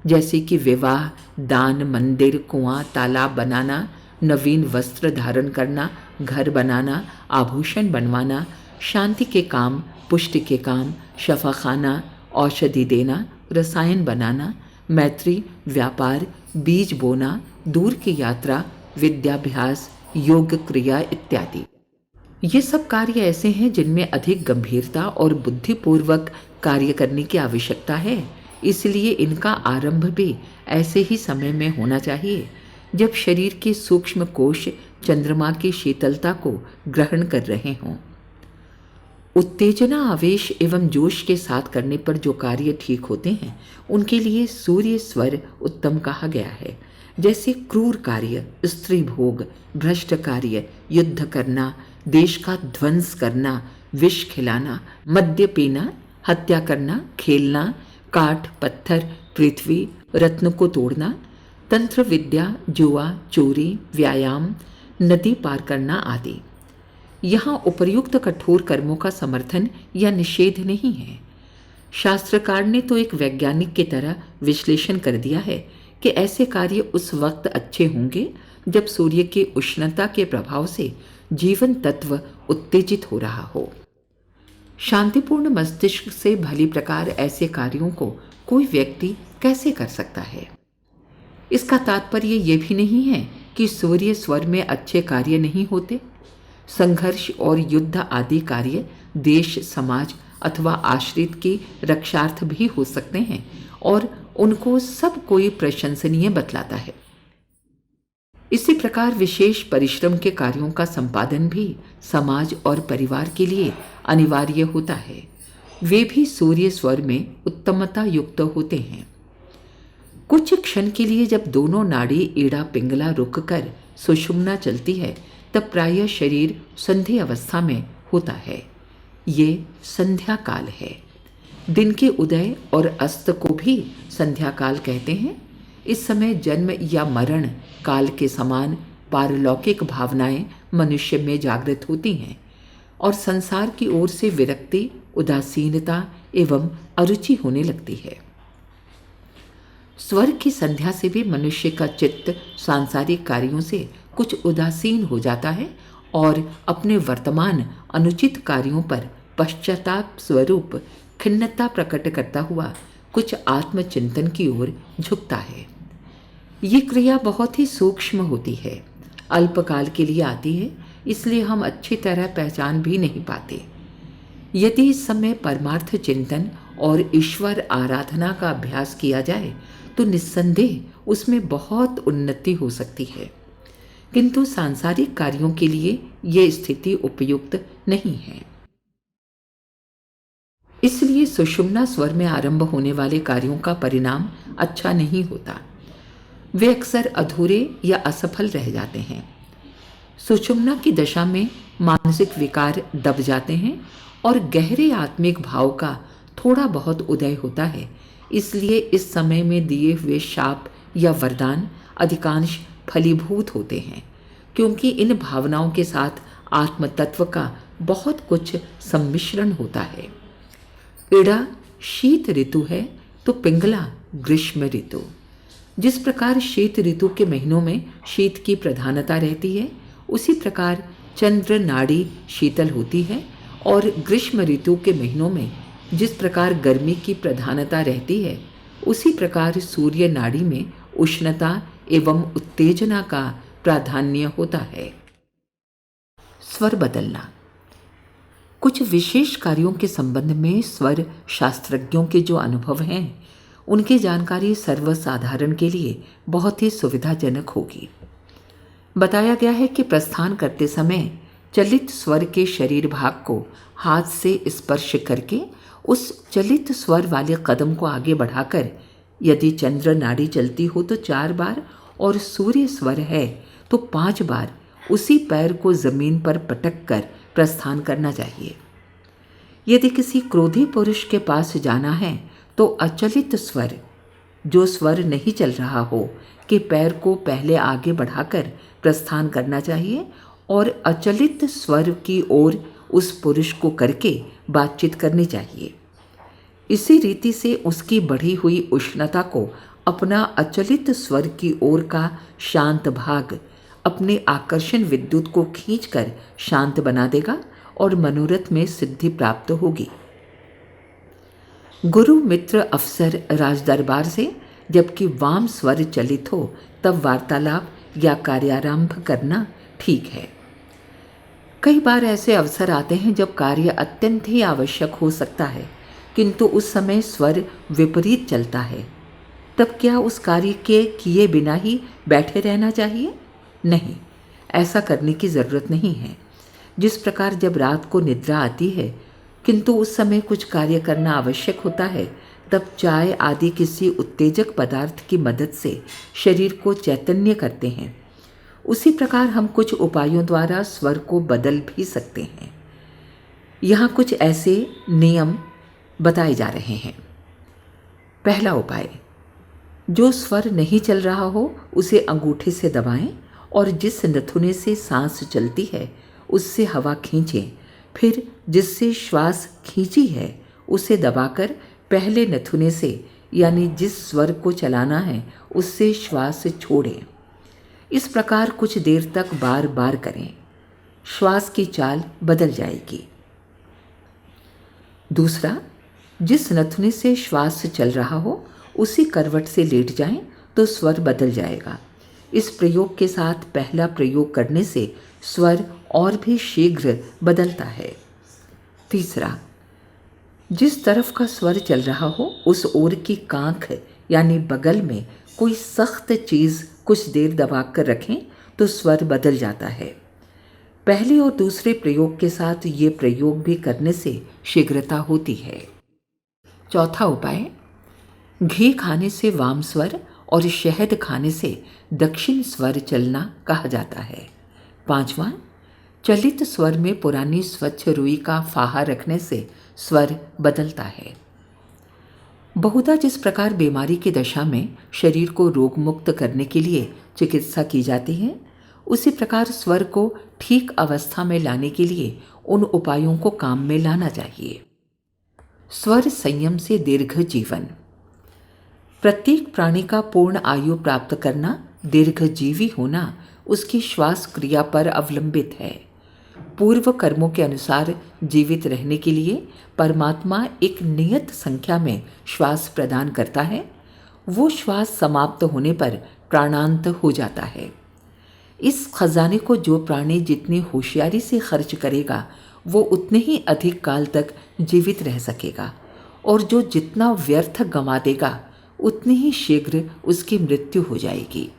जैसे कि विवाह, दान, मंदिर, कुआं, तालाब बनाना, नवीन वस्त्र धारण करना, घर बनाना, आभूषण बनवाना, शांति के काम, पुष्टि के काम, शफाखाना, औषधि देना, रसायन बनाना, मैत्री, व्यापार, बीज बोना, दूर की यात्रा, विद्याभ्यास, योग क्रिया इत्यादि। ये सब कार्य ऐसे हैं जिनमें अधिक गंभीरता और बुद्धिपूर्वक कार्य करने की आवश्यकता है। इसलिए इनका आरंभ भी ऐसे ही समय में होना चाहिए जब शरीर के सूक्ष्म कोश चंद्रमा की शीतलता को ग्रहण कर रहे हों। उत्तेजना, आवेश एवं जोश के साथ करने पर जो कार्य ठीक होते हैं उनके लिए सूर्य स्वर उत्तम कहा गया है। जैसे क्रूर कार्य, स्त्री भोग, भ्रष्ट कार्य, युद्ध करना, देश का ध्वंस करना, विष खिलाना, मद्य पीना, हत्या करना, खेलना, काठ, पत्थर, पृथ्वी, रत्न को तोड़ना, तंत्र विद्या, जुआ, चोरी, व्यायाम, नदी पार करना आदि। यहाँ उपर्युक्त कठोर कर्मों का समर्थन या निषेध नहीं है। शास्त्रकार ने तो एक वैज्ञानिक की तरह विश्लेषण कर दिया है कि ऐसे कार्य उस वक्त अच्छे होंगे जब सूर्य की उष्णता के प्रभाव से जीवन तत्व उत्तेजित हो रहा हो। शांतिपूर्ण मस्तिष्क से भली प्रकार ऐसे कार्यों को कोई व्यक्ति कैसे कर सकता है? इसका तात्पर्य ये भी नहीं है कि सूर्य स्वर में अच्छे कार्य नहीं होते। संघर्ष और युद्ध आदि कार्य देश, समाज अथवा आश्रित की रक्षार्थ भी हो सकते हैं और उनको सब कोई प्रशंसनीय बतलाता है। इसी प्रकार विशेष परिश्रम के कार्यों का संपादन भी समाज और परिवार के लिए अनिवार्य होता है। वे भी सूर्य स्वर में उत्तमता युक्त होते हैं। कुछ क्षण के लिए जब दोनों नाड़ी ईड़ा पिंगला रुककर सुषुम्ना चलती है तब प्रायः शरीर संधि अवस्था में होता है। ये संध्या काल है। दिन के उदय और अस्त को भी संध्या काल कहते हैं। इस समय जन्म या मरण काल के समान पारलौकिक भावनाएं मनुष्य में जागृत होती हैं और संसार की ओर से विरक्ति, उदासीनता एवं अरुचि होने लगती है। स्वर की संध्या से भी मनुष्य का चित्त सांसारिक कार्यों से कुछ उदासीन हो जाता है और अपने वर्तमान अनुचित कार्यों पर पश्चाताप स्वरूप खिन्नता प्रकट करता हुआ कुछ आत्मचिंतन की ओर झुकता है। ये क्रिया बहुत ही सूक्ष्म होती है, अल्पकाल के लिए आती है, इसलिए हम अच्छी तरह पहचान भी नहीं पाते। यदि इस समय परमार्थ चिंतन और ईश्वर आराधना का अभ्यास किया जाए तो निस्संदेह उसमें बहुत उन्नति हो सकती है, किंतु सांसारिक कार्यों के लिए ये स्थिति उपयुक्त नहीं है। इसलिए सुषुम्ना स्वर में आरंभ होने वाले कार्यों का परिणाम अच्छा नहीं होता, वे अक्सर अधूरे या असफल रह जाते हैं। सुषुम्ना की दशा में मानसिक विकार दब जाते हैं और गहरे आत्मिक भाव का थोड़ा बहुत उदय होता है, इसलिए इस समय में दिए हुए शाप या वरदान अधिकांश फलीभूत होते हैं, क्योंकि इन भावनाओं के साथ आत्म तत्व का बहुत कुछ सम्मिश्रण होता है। इड़ा शीत ऋतु है तो पिंगला ग्रीष्म ऋतु। जिस प्रकार शीत ऋतु के महीनों में शीत की प्रधानता रहती है, उसी प्रकार चंद्र नाड़ी शीतल होती है और ग्रीष्म ऋतु के महीनों में जिस प्रकार गर्मी की प्रधानता रहती है, उसी प्रकार सूर्य नाड़ी में उष्णता एवं उत्तेजना का प्राधान्य होता है। स्वर बदलना। कुछ विशेष कार्यों के संबंध में स्वर शास्त्रज्ञों के जो अनुभव हैं, उनकी जानकारी सर्वसाधारण के लिए बहुत ही सुविधाजनक होगी। बताया गया है कि प्रस्थान करते समय चलित स्वर के शरीर भाग को हाथ से स्पर्श करके उस चलित स्वर वाले कदम को आगे बढ़ाकर यदि चंद्र नाड़ी चलती हो तो 4 बार और सूर्य स्वर है तो 5 बार उसी पैर को जमीन पर पटक कर प्रस्थान करना चाहिए। यदि किसी क्रोधी पुरुष के पास जाना है तो अचलित स्वर, जो स्वर नहीं चल रहा हो, के पैर को पहले आगे बढ़ाकर प्रस्थान करना चाहिए और अचलित स्वर की ओर उस पुरुष को करके बातचीत करनी चाहिए। इसी रीति से उसकी बढ़ी हुई उष्णता को अपना अचलित स्वर की ओर का शांत भाग अपने आकर्षण विद्युत को खींचकर शांत बना देगा और मनोरथ में सिद्धि प्राप्त होगी। गुरु मित्र अफसर राजदरबार से जबकि वाम स्वर चलित हो तब वार्तालाप या कार्यारंभ करना ठीक है। कई बार ऐसे अवसर आते हैं जब कार्य अत्यंत ही आवश्यक हो सकता है, किंतु उस समय स्वर विपरीत चलता है। तब क्या उस कार्य के किए बिना ही बैठे रहना चाहिए? नहीं, ऐसा करने की ज़रूरत नहीं है। जिस प्रकार जब रात को निद्रा आती है किंतु उस समय कुछ कार्य करना आवश्यक होता है, तब चाय आदि किसी उत्तेजक पदार्थ की मदद से शरीर को चैतन्य करते हैं, उसी प्रकार हम कुछ उपायों द्वारा स्वर को बदल भी सकते हैं। यहाँ कुछ ऐसे नियम बताए जा रहे हैं। पहला उपाय, जो स्वर नहीं चल रहा हो उसे अंगूठे से दबाएं और जिस नथुने से सांस चलती है उससे हवा खींचें, फिर जिससे श्वास खींची है उसे दबाकर पहले नथुने से यानी जिस स्वर को चलाना है उससे श्वास छोड़ें। इस प्रकार कुछ देर तक बार बार करें, श्वास की चाल बदल जाएगी। दूसरा, जिस नथुने से श्वास चल रहा हो उसी करवट से लेट जाएं तो स्वर बदल जाएगा। इस प्रयोग के साथ पहला प्रयोग करने से स्वर और भी शीघ्र बदलता है। तीसरा, जिस तरफ का स्वर चल रहा हो उस ओर की कांख यानी बगल में कोई सख्त चीज़ कुछ देर दबाकर रखें तो स्वर बदल जाता है। पहले और दूसरे प्रयोग के साथ ये प्रयोग भी करने से शीघ्रता होती है। चौथा उपाय, घी खाने से वाम स्वर और शहद खाने से दक्षिण स्वर चलना कहा जाता है। पांचवा, चलित स्वर में पुरानी स्वच्छ रुई का फाहा रखने से स्वर बदलता है। बहुधा जिस प्रकार बीमारी की दशा में शरीर को रोग मुक्त करने के लिए चिकित्सा की जाती है, उसी प्रकार स्वर को ठीक अवस्था में लाने के लिए उन उपायों को काम में लाना चाहिए। स्वर संयम से दीर्घ जीवन। प्रत्येक प्राणी का पूर्ण आयु प्राप्त करना, दीर्घजीवी होना उसकी श्वास क्रिया पर अवलंबित है। पूर्व कर्मों के अनुसार जीवित रहने के लिए परमात्मा एक नियत संख्या में श्वास प्रदान करता है। वो श्वास समाप्त होने पर प्राणांत हो जाता है। इस खजाने को जो प्राणी जितनी होशियारी से खर्च करेगा वो उतने ही अधिक काल तक जीवित रह सकेगा, और जो जितना व्यर्थ गंवा देगा उतनी ही शीघ्र उसकी मृत्यु हो जाएगी।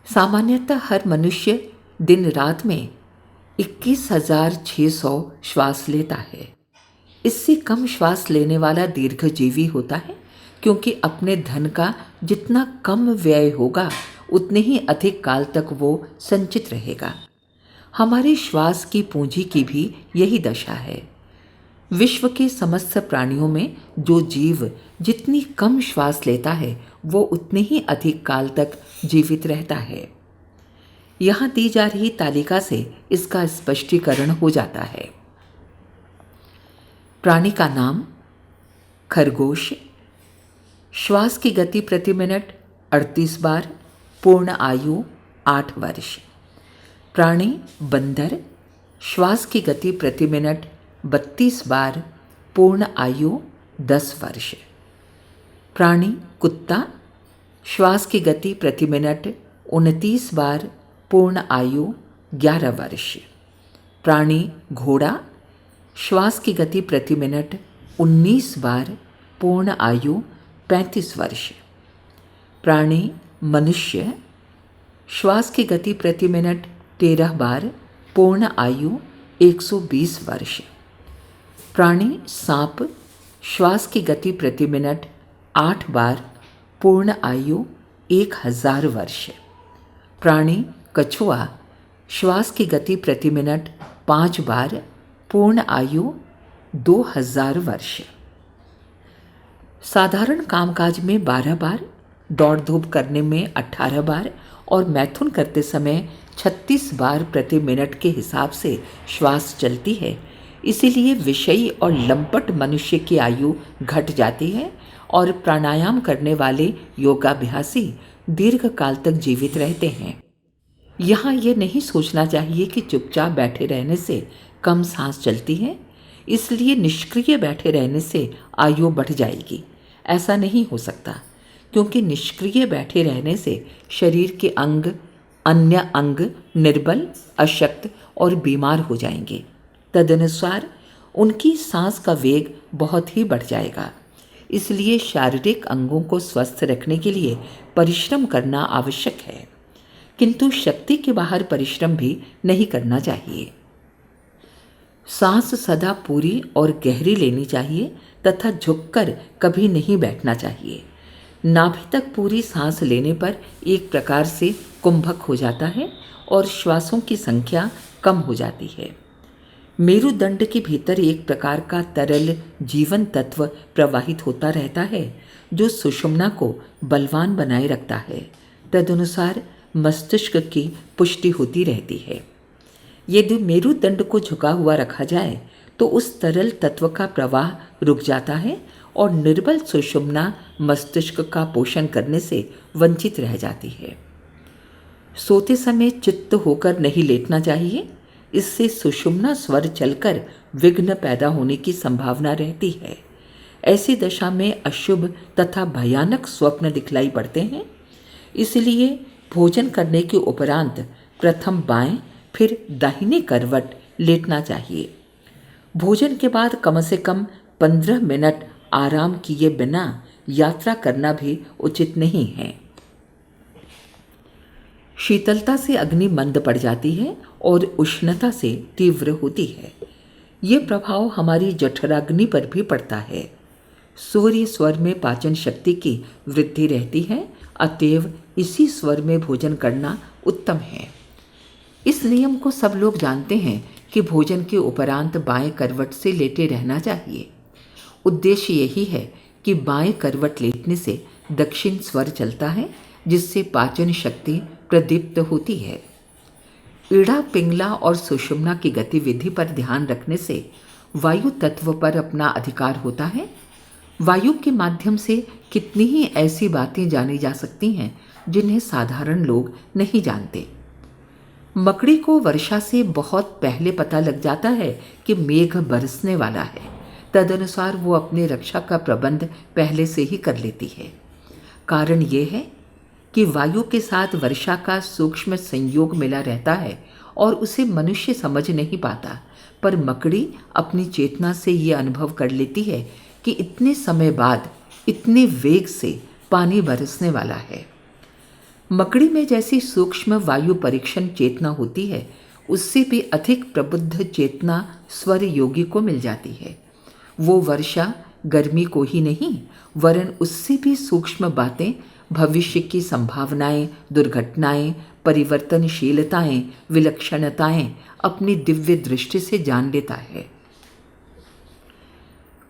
सामान्यतः हर मनुष्य दिन रात में 21,600 श्वास लेता है। इससे कम श्वास लेने वाला दीर्घजीवी होता है, क्योंकि अपने धन का जितना कम व्यय होगा उतने ही अधिक काल तक वो संचित रहेगा। हमारे श्वास की पूंजी की भी यही दशा है। विश्व के समस्त प्राणियों में जो जीव जितनी कम श्वास लेता है वो उतने ही अधिक काल तक जीवित रहता है। यहाँ दी जा रही तालिका से इसका स्पष्टीकरण हो जाता है। प्राणी का नाम खरगोश, श्वास की गति प्रति मिनट 38 बार, पूर्ण आयु 8 वर्ष। प्राणी बंदर, श्वास की गति प्रति मिनट 32 बार, पूर्ण आयु 10 वर्ष। प्राणी कुत्ता, श्वास की गति प्रति मिनट 29 बार, पूर्ण आयु 11 वर्ष। प्राणी घोड़ा, श्वास की गति प्रति मिनट 19 बार, पूर्ण आयु 35 वर्ष। प्राणी मनुष्य, श्वास की गति प्रति मिनट 13 बार, पूर्ण आयु 120 वर्ष। प्राणी सांप, श्वास की गति प्रति मिनट 8 बार, पूर्ण आयु 1000 वर्ष। प्राणी कछुआ, श्वास की गति प्रति मिनट 5 बार, पूर्ण आयु 2000 वर्ष। साधारण कामकाज में 12 बार, दौड़ धूप करने में 18 बार और मैथुन करते समय 36 बार प्रति मिनट के हिसाब से श्वास चलती है। इसीलिए विषयी और लंपट मनुष्य की आयु घट जाती है और प्राणायाम करने वाले योगाभ्यासी दीर्घ काल तक जीवित रहते हैं। यहाँ ये नहीं सोचना चाहिए कि चुपचाप बैठे रहने से कम सांस चलती है, इसलिए निष्क्रिय बैठे रहने से आयु बढ़ जाएगी। ऐसा नहीं हो सकता, क्योंकि निष्क्रिय बैठे रहने से शरीर के अन्य अंग निर्बल, अशक्त और बीमार हो जाएंगे। तदनुसार उनकी सांस का वेग बहुत ही बढ़ जाएगा। इसलिए शारीरिक अंगों को स्वस्थ रखने के लिए परिश्रम करना आवश्यक है, किंतु शक्ति के बाहर परिश्रम भी नहीं करना चाहिए। सांस सदा पूरी और गहरी लेनी चाहिए तथा झुककर कभी नहीं बैठना चाहिए। नाभि तक पूरी सांस लेने पर एक प्रकार से कुंभक हो जाता है और श्वासों की संख्या कम हो जाती है। मेरुदंड के भीतर एक प्रकार का तरल जीवन तत्व प्रवाहित होता रहता है, जो सुषुम्ना को बलवान बनाए रखता है। तदनुसार मस्तिष्क की पुष्टि होती रहती है। यदि मेरुदंड को झुका हुआ रखा जाए तो उस तरल तत्व का प्रवाह रुक जाता है और निर्बल सुषुम्ना मस्तिष्क का पोषण करने से वंचित रह जाती है। सोते समय चित्त होकर नहीं लेटना चाहिए, इससे सुषुम्ना स्वर चलकर विघ्न पैदा होने की संभावना रहती है। ऐसी दशा में अशुभ तथा भयानक स्वप्न दिखलाई पड़ते हैं। इसलिए भोजन करने के उपरांत प्रथम बाएं फिर दाहिने करवट लेटना चाहिए। भोजन के बाद कम से कम 15 मिनट आराम किए बिना यात्रा करना भी उचित नहीं है। शीतलता से अग्नि मंद पड़ जाती है और उष्णता से तीव्र होती है। ये प्रभाव हमारी जठराग्नि पर भी पड़ता है। सूर्य स्वर में पाचन शक्ति की वृद्धि रहती है, अतएव इसी स्वर में भोजन करना उत्तम है। इस नियम को सब लोग जानते हैं कि भोजन के उपरांत बाएं करवट से लेटे रहना चाहिए। उद्देश्य यही है कि बाएं करवट लेटने से दक्षिण स्वर चलता है, जिससे पाचन शक्ति प्रदीप्त होती है। ईड़ा, पिंगला और सुषुम्ना की गतिविधि पर ध्यान रखने से वायु तत्व पर अपना अधिकार होता है। वायु के माध्यम से कितनी ही ऐसी बातें जानी जा सकती हैं जिन्हें साधारण लोग नहीं जानते। मकड़ी को वर्षा से बहुत पहले पता लग जाता है कि मेघ बरसने वाला है। तदनुसार वो अपने रक्षा का प्रबंध पहले से ही कर लेती है। कारण ये है कि वायु के साथ वर्षा का सूक्ष्म संयोग मिला रहता है और उसे मनुष्य समझ नहीं पाता, पर मकड़ी अपनी चेतना से ये अनुभव कर लेती है कि इतने समय बाद इतने वेग से पानी बरसने वाला है। मकड़ी में जैसी सूक्ष्म वायु परीक्षण चेतना होती है, उससे भी अधिक प्रबुद्ध चेतना स्वर योगी को मिल जाती है। वो वर्षा गर्मी को ही नहीं, वरन उससे भी सूक्ष्म बातें, भविष्य की संभावनाएं, दुर्घटनाएं, परिवर्तनशीलताएं, विलक्षणताएं अपनी दिव्य दृष्टि से जान लेता है।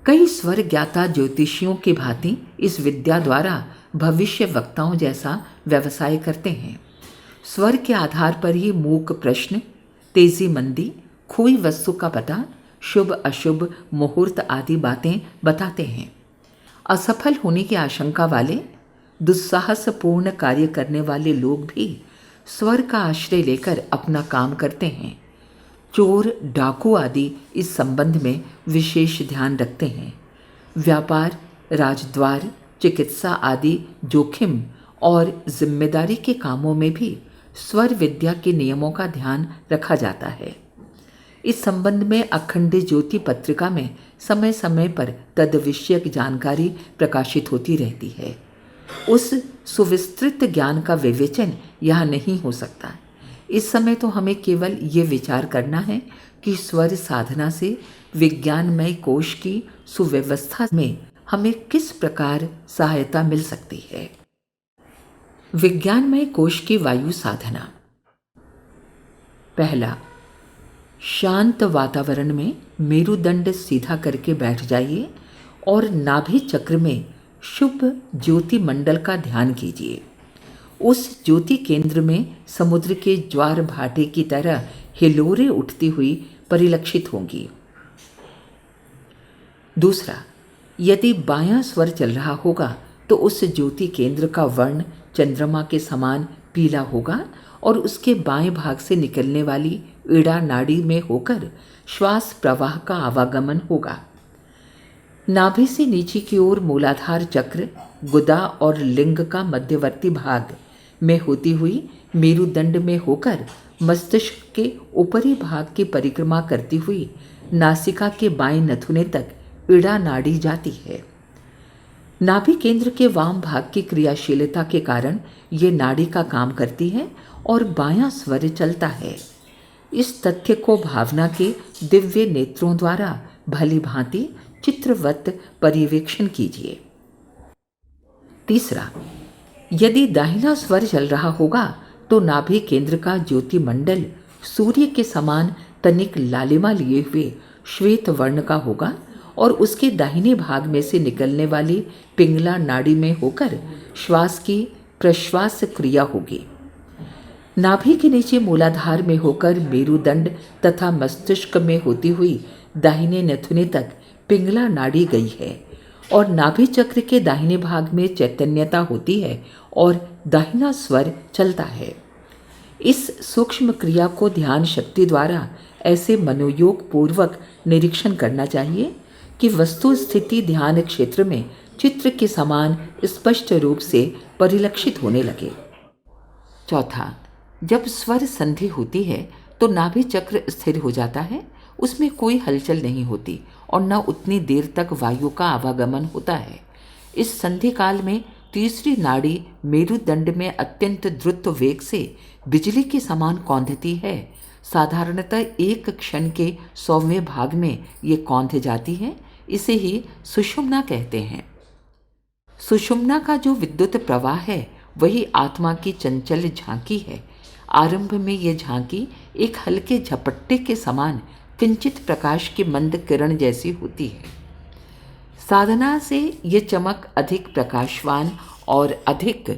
कई स्वर ज्ञाता ज्योतिषियों की भांति इस विद्या द्वारा भविष्य वक्ताओं जैसा व्यवसाय करते हैं। स्वर के आधार पर ही मूक प्रश्न, तेजी मंदी, खोई वस्तु का पता, शुभ अशुभ मुहूर्त आदि बातें बताते हैं। असफल होने की आशंका वाले, दुस्साहसपूर्ण कार्य करने वाले लोग भी स्वर का आश्रय लेकर अपना काम करते हैं। चोर, डाकू आदि इस संबंध में विशेष ध्यान रखते हैं। व्यापार, राजद्वार, चिकित्सा आदि जोखिम और जिम्मेदारी के कामों में भी स्वर विद्या के नियमों का ध्यान रखा जाता है। इस संबंध में अखंड ज्योति पत्रिका में समय समय पर तद विषयक जानकारी प्रकाशित होती रहती है। उस सुविस्तृत ज्ञान का विवेचन यहाँ नहीं हो सकता। इस समय तो हमें केवल ये विचार करना है कि स्वर साधना से विज्ञानमय कोश की सुव्यवस्था में हमें किस प्रकार सहायता मिल सकती है। विज्ञानमय कोश की वायु साधना। पहला, शांत वातावरण में मेरुदंड सीधा करके बैठ जाइए और नाभि चक्र में शुभ ज्योति मंडल का ध्यान कीजिए। उस ज्योति केंद्र में समुद्र के ज्वार भाटे की तरह हिलोरें उठती हुई परिलक्षित होंगी। दूसरा, यदि बायां स्वर चल रहा होगा तो उस ज्योति केंद्र का वर्ण चंद्रमा के समान पीला होगा और उसके बाएं भाग से निकलने वाली ईड़ा नाड़ी में होकर श्वास प्रवाह का आवागमन होगा। नाभि से नीचे की ओर मूलाधार चक्र, गुदा और लिंग का मध्यवर्ती भाग में होती हुई मेरुदंड में होकर मस्तिष्क के ऊपरी भाग की परिक्रमा करती हुई नासिका के बाएं नथुने तक ईड़ा नाड़ी जाती है। नाभि केंद्र के वाम भाग की क्रियाशीलता के कारण ये नाड़ी का काम करती है और बायां स्वर चलता है। इस तथ्य को भावना के दिव्य नेत्रों द्वारा भली भांति चित्रवत पर्यवेक्षण कीजिए। तीसरा, यदि दाहिना स्वर चल रहा होगा तो नाभि केंद्र का ज्योति मंडल सूर्य के समान तनिक लालिमा लिए हुए श्वेत वर्ण का होगा और उसके दाहिने भाग में से निकलने वाली पिंगला नाड़ी में होकर श्वास की प्रश्वास क्रिया होगी। नाभि के नीचे मूलाधार में होकर मेरुदंड तथा मस्तिष्क में होती हुई दाहिने नथुने तक पिंगला नाड़ी गई है और नाभि चक्र के दाहिने भाग में चैतन्यता होती है और दाहिना स्वर चलता है। इस सूक्ष्म क्रिया को ध्यान शक्ति द्वारा ऐसे मनोयोग पूर्वक निरीक्षण करना चाहिए कि वस्तु स्थिति ध्यान क्षेत्र में चित्र के समान स्पष्ट रूप से परिलक्षित होने लगे। चौथा, जब स्वर संधि होती है तो नाभि चक्र स्थिर हो जाता है, उसमें कोई हलचल नहीं होती और न उतनी देर तक वायु का आवागमन होता है। इस संधि काल में तीसरी नाड़ी मेरुदंड में अत्यंत द्रुत वेग से बिजली के समान कौंधती है। साधारणतः एक क्षण के 100वें भाग में ये कौंध जाती है। इसे ही सुषुम्ना कहते हैं। सुषुम्ना का जो विद्युत प्रवाह है वही आत्मा की चंचल झांकी है। आरंभ में यह झांकी एक हल्के झपट्टे के समान किंचित प्रकाश की मंद किरण जैसी होती है। साधना से ये चमक अधिक प्रकाशवान और अधिक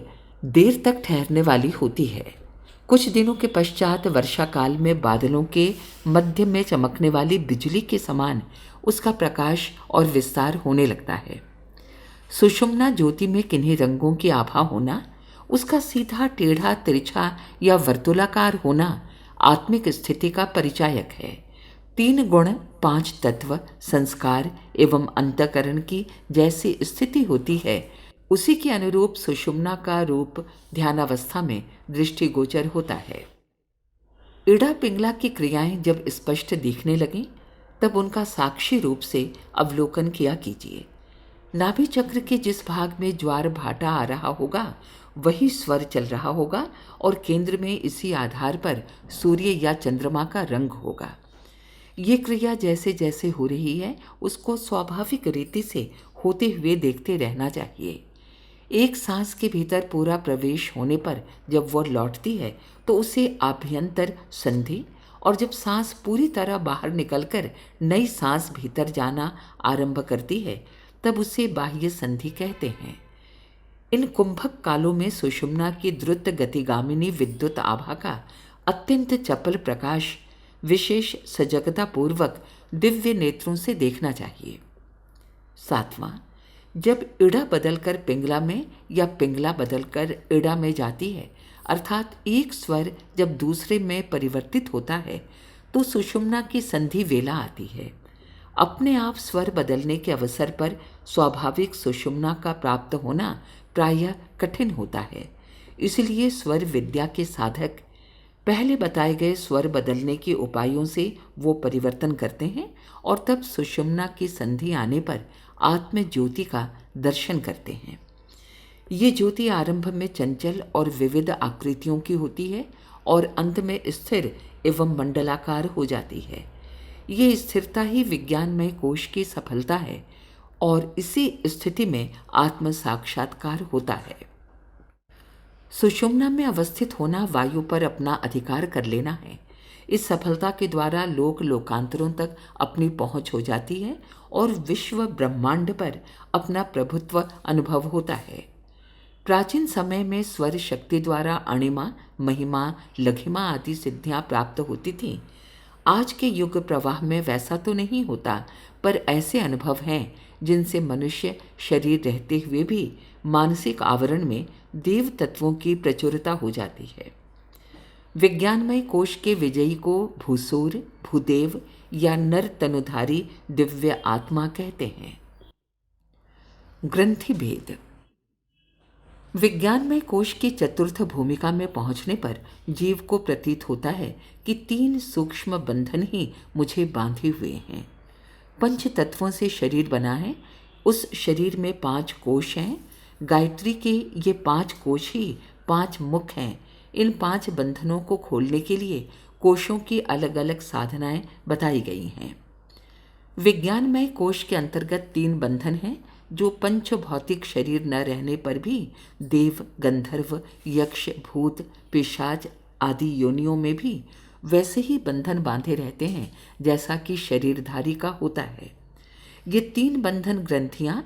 देर तक ठहरने वाली होती है। कुछ दिनों के पश्चात वर्षा काल में बादलों के मध्य में चमकने वाली बिजली के समान उसका प्रकाश और विस्तार होने लगता है। सुषुम्ना ज्योति में किन्हीं रंगों की आभा होना, उसका सीधा, टेढ़ा, तिरछा या वर्तुलाकार होना आत्मिक स्थिति का परिचायक है। 3 गुण, 5 तत्व, संस्कार एवं अंतःकरण की जैसी स्थिति होती है, उसी के अनुरूप सुषुम्ना का रूप ध्यानावस्था में दृष्टिगोचर होता है। इड़ा पिंगला की क्रियाएं जब स्पष्ट दिखने लगें, तब उनका साक्षी रूप से अवलोकन किया कीजिए। नाभि चक्र के जिस भाग में ज्वार भाटा आ रहा होगा, वही स्वर चल रहा होगा और केंद्र में इसी आधार पर सूर्य या चंद्रमा का रंग होगा। ये क्रिया जैसे जैसे हो रही है, उसको स्वाभाविक रीति से होते हुए देखते रहना चाहिए। एक सांस के भीतर पूरा प्रवेश होने पर जब वह लौटती है तो उसे आभ्यंतर संधि, और जब सांस पूरी तरह बाहर निकलकर नई सांस भीतर जाना आरंभ करती है, तब उसे बाह्य संधि कहते हैं। इन कुंभक कालों में सुषुम्ना की द्रुत गतिगामिनी विद्युत आभा का अत्यंत चपल प्रकाश विशेष सजगता पूर्वक दिव्य नेत्रों से देखना चाहिए। 7वां, जब इड़ा बदलकर पिंगला में या पिंगला बदलकर इड़ा में जाती है, अर्थात एक स्वर जब दूसरे में परिवर्तित होता है, तो सुषुम्ना की संधि वेला आती है। अपने आप स्वर बदलने के अवसर पर स्वाभाविक सुषुम्ना का प्राप्त होना प्रायः कठिन होता है। इसलिए स्वर विद्या के साधक पहले बताए गए स्वर बदलने के उपायों से वो परिवर्तन करते हैं और तब सुषुम्ना की संधि आने पर आत्म ज्योति का दर्शन करते हैं। ये ज्योति आरंभ में चंचल और विविध आकृतियों की होती है और अंत में स्थिर एवं मंडलाकार हो जाती है। ये स्थिरता ही विज्ञानमय कोश की सफलता है और इसी स्थिति में आत्म साक्षात्कार होता है। सुषुम्ना में अवस्थित होना वायु पर अपना अधिकार कर लेना है। इस सफलता के द्वारा लोक लोकांतरों तक अपनी पहुंच हो जाती है और विश्व ब्रह्मांड पर अपना प्रभुत्व अनुभव होता है। प्राचीन समय में स्वर शक्ति द्वारा अणिमा, महिमा, लघिमा आदि सिद्धियां प्राप्त होती थीं। आज के युग प्रवाह में वैसा तो नहीं होता, पर ऐसे अनुभव हैं जिनसे मनुष्य शरीर रहते हुए भी मानसिक आवरण में देव तत्वों की प्रचुरता हो जाती है। विज्ञानमय कोश के विजयी को भूसूर, भूदेव या नर तनुधारी दिव्य आत्मा कहते हैं। ग्रंथि भेद। विज्ञानमय कोश की चतुर्थ भूमिका में पहुंचने पर जीव को प्रतीत होता है कि 3 सूक्ष्म बंधन ही मुझे बांधे हुए हैं। 5 तत्वों से शरीर बना है। उस शरीर में 5 कोश हैं। गायत्री के ये 5 कोश ही 5 मुख हैं। इन 5 बंधनों को खोलने के लिए कोशों की अलग अलग साधनाएं बताई गई हैं। विज्ञानमय कोश के अंतर्गत 3 बंधन हैं जो पंच भौतिक शरीर न रहने पर भी देव, गंधर्व, यक्ष, भूत, पिशाच आदि योनियों में भी वैसे ही बंधन बांधे रहते हैं जैसा कि शरीरधारी का होता है। ये 3 बंधन ग्रंथियां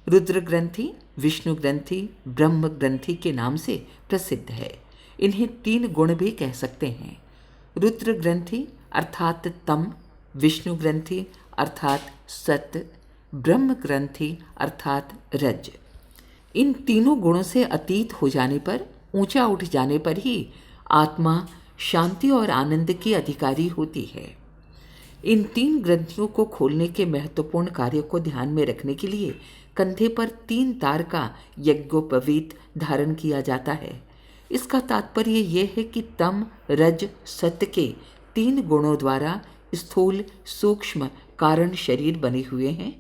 रुद्र ग्रंथि, विष्णु ग्रंथि, ब्रह्म ग्रंथि के नाम से प्रसिद्ध है। इन्हें 3 गुण भी कह सकते हैं। रुद्र ग्रंथि अर्थात तम, विष्णु ग्रंथि अर्थात सत, ब्रह्म ग्रंथि अर्थात रज। इन तीनों गुणों से अतीत हो जाने पर, ऊंचा उठ जाने पर ही आत्मा शांति और आनंद की अधिकारी होती है। इन 3 ग्रंथियों को खोलने के महत्वपूर्ण कार्य को ध्यान में रखने के लिए कंधे पर 3 तार का यज्ञोपवीत धारण किया जाता है। इसका तात्पर्य यह है कि तम, रज, सत्य के 3 गुणों द्वारा स्थूल, सूक्ष्म कारण शरीर बने हुए हैं।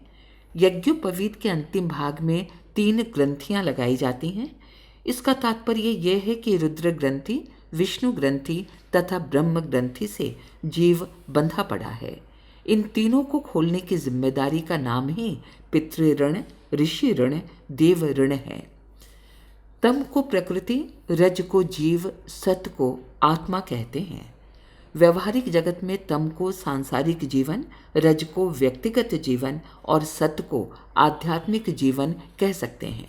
यज्ञोपवीत के अंतिम भाग में 3 ग्रंथियां लगाई जाती हैं। इसका तात्पर्य यह है कि रुद्र ग्रंथि, विष्णु ग्रंथि तथा ब्रह्म ग्रंथि से जीव बंधा पड़ा है। इन तीनों को खोलने की जिम्मेदारी का नाम ही पितृऋण, ऋषि ऋण, देव ऋण है। तम को प्रकृति, रज को जीव, सत को आत्मा कहते हैं। व्यवहारिक जगत में तम को सांसारिक जीवन, रज को व्यक्तिगत जीवन और सत को आध्यात्मिक जीवन कह सकते हैं।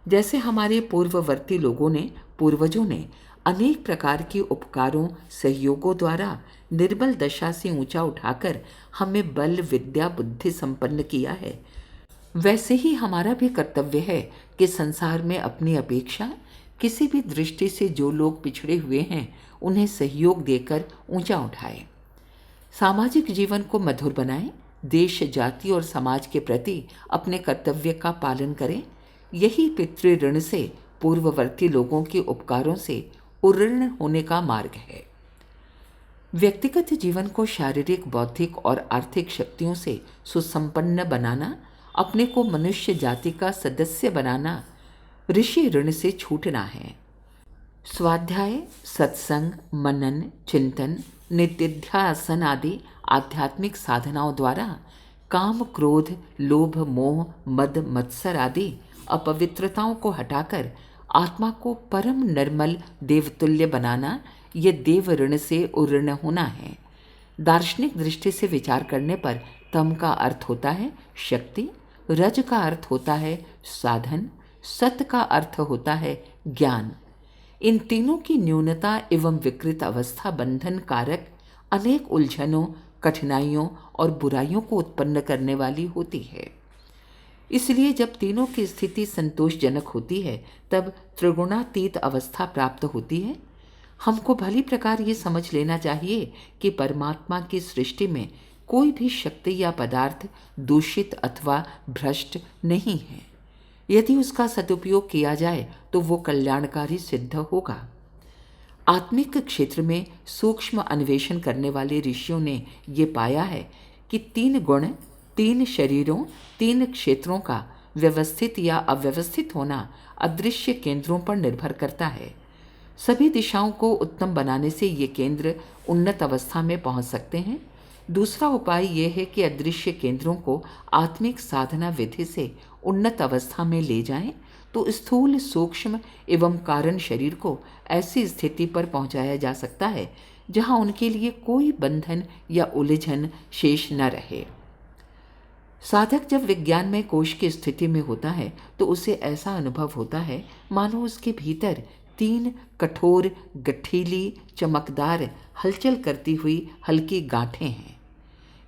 जैसे हमारे पूर्ववर्ती पूर्वजों ने अनेक प्रकार के उपकारों, सहयोगों द्वारा निर्बल दशा से ऊंचा उठाकर हमें बल, विद्या, बुद्धि संपन्न किया है, वैसे ही हमारा भी कर्तव्य है कि संसार में अपनी अपेक्षा किसी भी दृष्टि से जो लोग पिछड़े हुए हैं उन्हें सहयोग देकर ऊंचा उठाएं। सामाजिक जीवन को मधुर बनाएं, देश, जाति और समाज के प्रति अपने कर्तव्य का पालन करें। यही पितृ ऋण से, पूर्ववर्ती लोगों के उपकारों से उऋण होने का मार्ग है। व्यक्तिगत जीवन को शारीरिक, बौद्धिक और आर्थिक शक्तियों से सुसंपन्न बनाना, अपने को मनुष्य जाति का सदस्य बनाना ऋषि ऋण से छूटना है। स्वाध्याय, सत्संग, मनन, चिंतन, निधिध्यासन आदि आध्यात्मिक साधनाओं द्वारा काम, क्रोध, लोभ, मोह, मद, मत्सर आदि अपवित्रताओं को हटाकर आत्मा को परम निर्मल देवतुल्य बनाना, ये देव ऋण से उऋण होना है। दार्शनिक दृष्टि से विचार करने पर तम का अर्थ होता है शक्ति, रज का अर्थ होता है साधन, सत का अर्थ होता है ज्ञान। इन तीनों की न्यूनता एवं विकृत अवस्था बंधन कारक, अनेक उलझनों, कठिनाइयों और बुराइयों को उत्पन्न करने वाली होती है। इसलिए जब तीनों की स्थिति संतोषजनक होती है तब त्रिगुणातीत अवस्था प्राप्त होती है। हमको भली प्रकार ये समझ लेना चाहिए कि परमात्मा की सृष्टि में कोई भी शक्ति या पदार्थ दूषित अथवा भ्रष्ट नहीं है। यदि उसका सदुपयोग किया जाए तो वो कल्याणकारी सिद्ध होगा। आत्मिक क्षेत्र में सूक्ष्म अन्वेषण करने वाले ऋषियों ने ये पाया है कि 3 गुण, 3 शरीरों, 3 क्षेत्रों का व्यवस्थित या अव्यवस्थित होना अदृश्य केंद्रों पर निर्भर करता है। सभी दिशाओं को उत्तम बनाने से ये केंद्र उन्नत अवस्था में पहुंच सकते हैं। दूसरा उपाय यह है कि अदृश्य केंद्रों को आत्मिक साधना विधि से उन्नत अवस्था में ले जाएं तो स्थूल, सूक्ष्म एवं कारण शरीर को ऐसी स्थिति पर पहुंचाया जा सकता है जहां उनके लिए कोई बंधन या उलझन शेष न रहे। साधक जब विज्ञान में कोश की स्थिति में होता है तो उसे ऐसा अनुभव होता है मानो उसके भीतर 3 कठोर, गठीली, चमकदार, हलचल करती हुई हल्की गांठें हैं।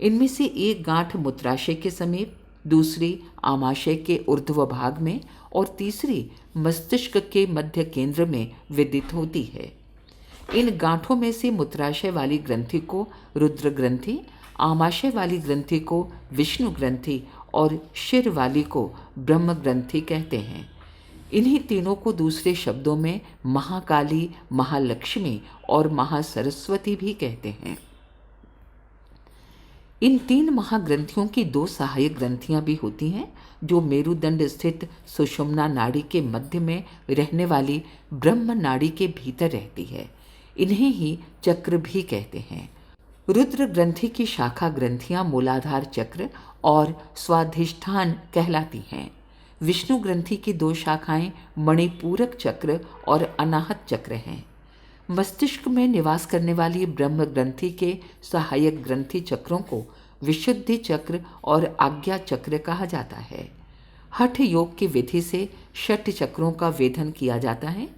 इनमें से एक गांठ मूत्राशय के समीप, दूसरी आमाशय के ऊर्ध्व भाग में और तीसरी मस्तिष्क के मध्य केंद्र में विदित होती है। इन गांठों में से मूत्राशय वाली ग्रंथि को रुद्र ग्रंथि, आमाशय वाली ग्रंथि को विष्णु ग्रंथि और शिर वाली को ब्रह्म ग्रंथि कहते हैं। इन्हीं तीनों को दूसरे शब्दों में महाकाली, महालक्ष्मी और महासरस्वती भी कहते हैं। इन 3 महाग्रंथियों की 2 सहायक ग्रंथियां भी होती हैं जो मेरुदंड स्थित सुषुम्ना नाड़ी के मध्य में रहने वाली ब्रह्म नाड़ी के भीतर रहती है। इन्हें ही चक्र भी कहते हैं। रुद्र ग्रंथि की शाखा ग्रंथियां मूलाधार चक्र और स्वाधिष्ठान कहलाती हैं। विष्णु ग्रंथि की 2 शाखाएं मणिपूरक चक्र और अनाहत चक्र हैं। मस्तिष्क में निवास करने वाली ब्रह्म ग्रंथि के सहायक ग्रंथि चक्रों को विशुद्धि चक्र और आज्ञा चक्र कहा जाता है। हठ योग की विधि से 6 चक्रों का वेधन किया जाता है।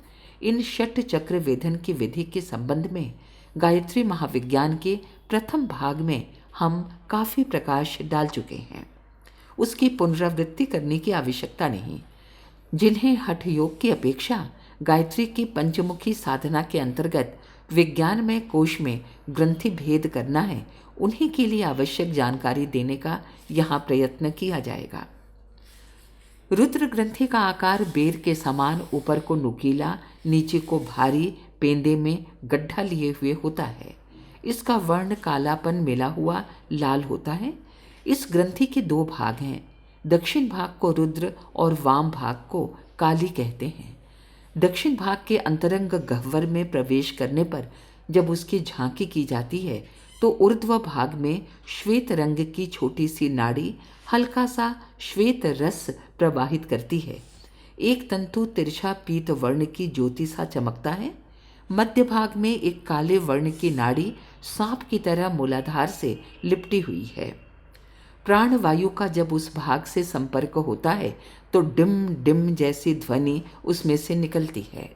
इन 6 चक्र वेधन की विधि के संबंध में गायत्री महाविज्ञान के प्रथम भाग में हम काफ़ी प्रकाश डाल चुके हैं। उसकी पुनरावृत्ति करने की आवश्यकता नहीं। जिन्हें हठ योग की अपेक्षा गायत्री की पंचमुखी साधना के अंतर्गत विज्ञान में कोश में ग्रंथि भेद करना है, उन्हीं के लिए आवश्यक जानकारी देने का यहाँ प्रयत्न किया जाएगा। रुद्र ग्रंथि का आकार बेर के समान, ऊपर को नुकीला, नीचे को भारी पेंदे में गड्ढा लिए हुए होता है। इसका वर्ण कालापन मिला हुआ लाल होता है। इस ग्रंथि के 2 भाग हैं। दक्षिण भाग को रुद्र और वाम भाग को काली कहते हैं। दक्षिण भाग के अंतरंग गह्वर में प्रवेश करने पर जब उसकी झांकी की जाती है तो ऊर्ध्व भाग में श्वेत रंग की छोटी सी नाड़ी हल्का सा श्वेत रस प्रवाहित करती है। एक तंतु तिरछा पीत वर्ण की ज्योति सा चमकता है। मध्य भाग में एक काले वर्ण की नाड़ी सांप की तरह मूलाधार से लिपटी हुई है। प्राण वायु का जब उस भाग से संपर्क होता है तो डिम डिम जैसी ध्वनि उसमें से निकलती है।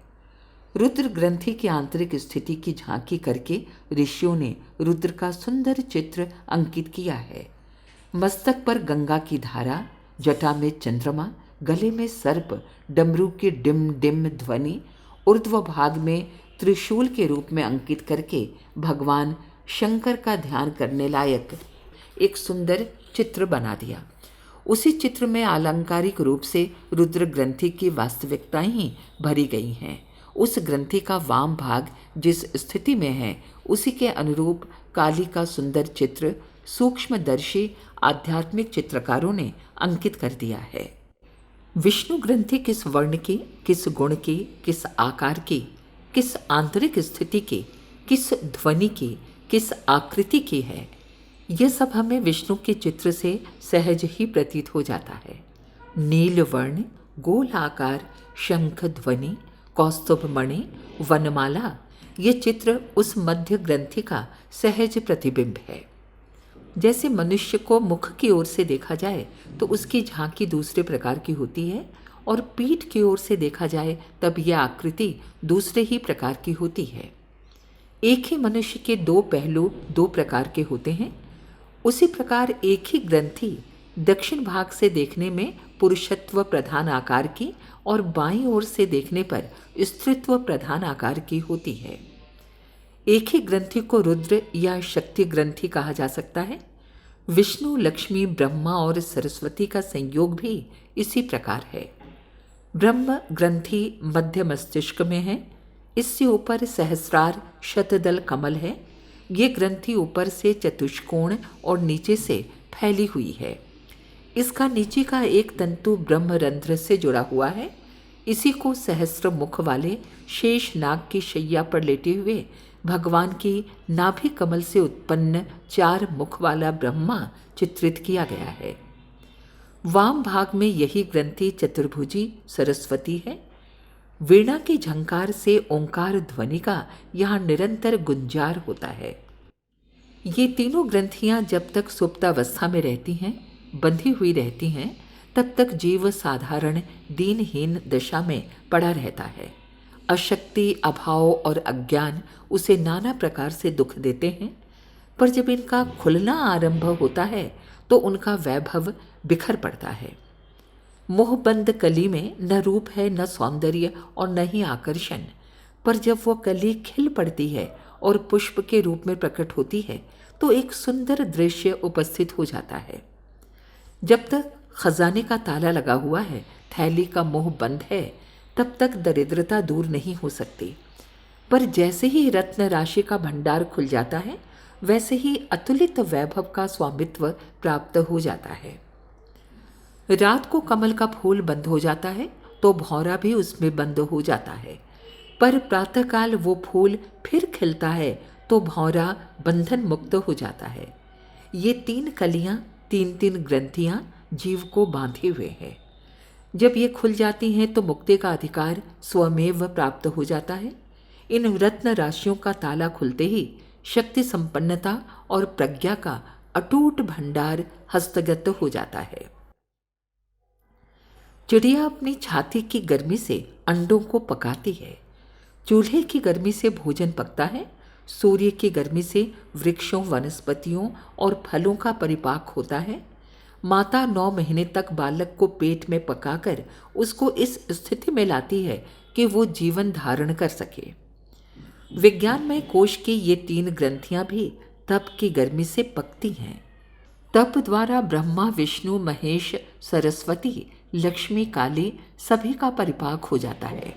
रुद्र ग्रंथि की आंतरिक स्थिति की झांकी करके ऋषियों ने रुद्र का सुंदर चित्र अंकित किया है। मस्तक पर गंगा की धारा, जटा में चंद्रमा, गले में सर्प, डमरू की डिम डिम ध्वनि ऊर्ध्व भाग में त्रिशूल के रूप में अंकित करके भगवान शंकर का ध्यान करने लायक एक सुंदर चित्र बना दिया। उसी चित्र में आलंकारिक रूप से रुद्र ग्रंथि की वास्तविकताएं ही भरी गई हैं। उस ग्रंथि का वाम भाग जिस स्थिति में है उसी के अनुरूप काली का सुंदर चित्र सूक्ष्मदर्शी आध्यात्मिक चित्रकारों ने अंकित कर दिया है। विष्णु ग्रंथि किस वर्ण की, किस गुण की, किस आकार की, किस आंतरिक स्थिति की, किस ध्वनि की, किस आकृति की है, यह सब हमें विष्णु के चित्र से सहज ही प्रतीत हो जाता है। नील वर्ण, गोल आकार, शंख ध्वनि, कौस्तुभ मणि, वनमाला, ये चित्र उस मध्य ग्रंथि का सहज प्रतिबिंब है। जैसे मनुष्य को मुख की ओर से देखा जाए तो उसकी झांकी दूसरे प्रकार की होती है और पीठ की ओर से देखा जाए तब यह आकृति दूसरे ही प्रकार की होती है। एक ही मनुष्य के दो पहलू दो प्रकार के होते हैं। उसी प्रकार एक ही ग्रंथि दक्षिण भाग से देखने में पुरुषत्व प्रधान आकार की और बाईं ओर से देखने पर स्त्रीत्व प्रधान आकार की होती है। एक ही ग्रंथि को रुद्र या शक्ति ग्रंथि कहा जा सकता है। विष्णु, लक्ष्मी, ब्रह्मा और सरस्वती का संयोग भी इसी प्रकार है। ब्रह्म ग्रंथि मध्य मस्तिष्क में है। इससे ऊपर सहस्रार शतदल कमल है। ये ग्रंथि ऊपर से चतुष्कोण और नीचे से फैली हुई है। इसका नीचे का एक तंतु ब्रह्मरंध्र से जुड़ा हुआ है। इसी को सहस्त्र मुख वाले शेष नाग की शैया पर लेटे हुए भगवान की नाभि कमल से उत्पन्न 4 मुख वाला ब्रह्मा चित्रित किया गया है। वाम भाग में यही ग्रंथि चतुर्भुजी सरस्वती है। वीणा की झंकार से ओंकार ध्वनि का यहाँ निरंतर गुंजार होता है। ये तीनों ग्रंथियां जब तक सुप्तावस्था में रहती हैं, बंधी हुई रहती हैं, तब तक जीव साधारण दीनहीन दशा में पड़ा रहता है। अशक्ति, अभाव और अज्ञान उसे नाना प्रकार से दुख देते हैं, पर जब इनका खुलना आरंभ होता है तो उनका वैभव बिखर पड़ता है। मोहबंद कली में न रूप है, न सौंदर्य और न ही आकर्षण, पर जब वो कली खिल पड़ती है और पुष्प के रूप में प्रकट होती है तो एक सुंदर दृश्य उपस्थित हो जाता है। जब तक खजाने का ताला लगा हुआ है, थैली का मुंह बंद है, तब तक दरिद्रता दूर नहीं हो सकती। पर जैसे ही रत्न राशि का भंडार खुल जाता है, वैसे ही अतुलित वैभव का स्वामित्व प्राप्त हो जाता है। रात को कमल का फूल बंद हो जाता है तो भौरा भी उसमें बंद हो जाता है, पर प्रातःकाल वो फूल फिर खिलता है तो भौरा बंधन मुक्त हो जाता है। ये 3 कलियां, 3 ग्रंथियां जीव को बांधे हुए हैं। जब ये खुल जाती हैं तो मुक्ति का अधिकार स्वमेव प्राप्त हो जाता है। इन रत्न राशियों का ताला खुलते ही शक्ति संपन्नता और प्रज्ञा का अटूट भंडार हस्तगत हो जाता है। चिड़िया अपनी छाती की गर्मी से अंडों को पकाती है। चूल्हे की गर्मी से भोजन पकता है। सूर्य की गर्मी से वृक्षों, वनस्पतियों और फलों का परिपाक होता है। माता 9 महीने तक बालक को पेट में पकाकर उसको इस स्थिति में लाती है कि वो जीवन धारण कर सके। विज्ञान में कोश की ये 3 ग्रंथियां भी तप की गर्मी से पकती हैं। तप द्वारा ब्रह्मा, विष्णु, महेश, सरस्वती, लक्ष्मी, काली सभी का परिपाक हो जाता है।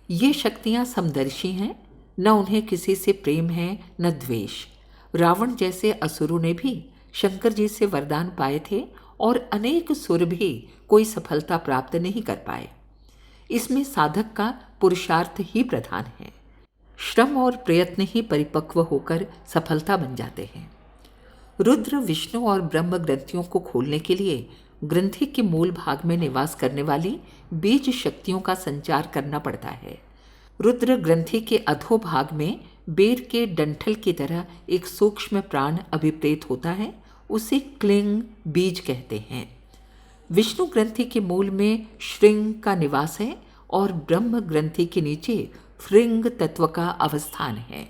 ये शक्तियां समदर्शी हैं, न उन्हें किसी से प्रेम है न द्वेष। रावण जैसे असुरों ने भी शंकर जी से वरदान पाए थे और अनेक सुर भी कोई सफलता प्राप्त नहीं कर पाए। इसमें साधक का पुरुषार्थ ही प्रधान है। श्रम और प्रयत्न ही परिपक्व होकर सफलता बन जाते हैं। रुद्र, विष्णु और ब्रह्म ग्रंथियों को खोलने के लिए ग्रंथि के मूल भाग में निवास करने वाली बीज शक्तियों का संचार करना पड़ता है। रुद्र ग्रंथि के अधोभाग में बेर के डंठल की तरह एक सूक्ष्म प्राण अभिप्रेत होता है, उसे क्लिंग बीज कहते हैं। विष्णु ग्रंथि के मूल में श्रृंग का निवास है और ब्रह्म ग्रंथि के नीचे फ्रिंग तत्व का अवस्थान है।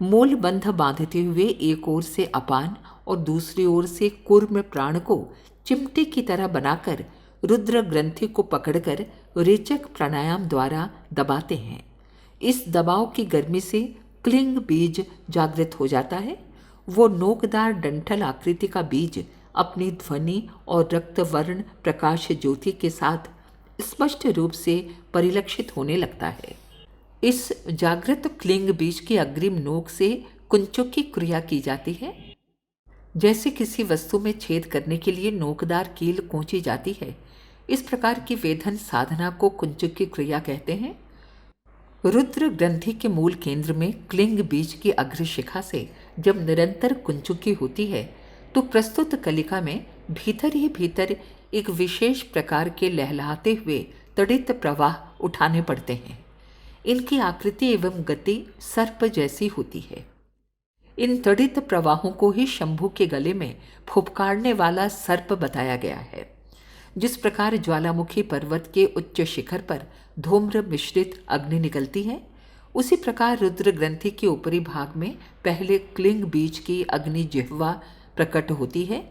मूल बंध बांधते हुए एक ओर से अपान और दूसरी ओर से कूर्म प्राण को चिमटे की तरह बनाकर रुद्र ग्रंथि को पकड़कर रेचक प्राणायाम द्वारा दबाते हैं। इस दबाव की गर्मी से क्लिंग बीज जागृत हो जाता है। वो नोकदार डंठल आकृति का बीज अपनी ध्वनि और रक्तवर्ण प्रकाश ज्योति के साथ स्पष्ट रूप से परिलक्षित होने लगता है। इस जागृत क्लिंग बीज की अग्रिम नोक से कुंचों की क्रिया की जाती है। जैसे किसी वस्तु में छेद करने के लिए नोकदार कील कोंची जाती है, इस प्रकार की वेधन साधना को कुंचों की क्रिया कहते हैं। रुद्र ग्रंथि के मूल केंद्र में क्लिंग बीज की अग्रशिखा से जब निरंतर कुंचुकी होती है तो प्रस्तुत कलिका में भीतर ही भीतर एक विशेष प्रकार के लहलहाते हुए तड़ित प्रवाह उठाने पड़ते हैं। इनकी आकृति एवं गति सर्प जैसी होती है। इन तड़ित प्रवाहों को ही शंभु के गले में फुफकारने वाला सर्प बताया गया है। जिस प्रकार ज्वालामुखी पर्वत के उच्च शिखर पर धूम्र मिश्रित अग्नि निकलती है, उसी प्रकार रुद्र ग्रंथि के ऊपरी भाग में पहले क्लिंग बीज की अग्नि जिह्वा प्रकट होती है।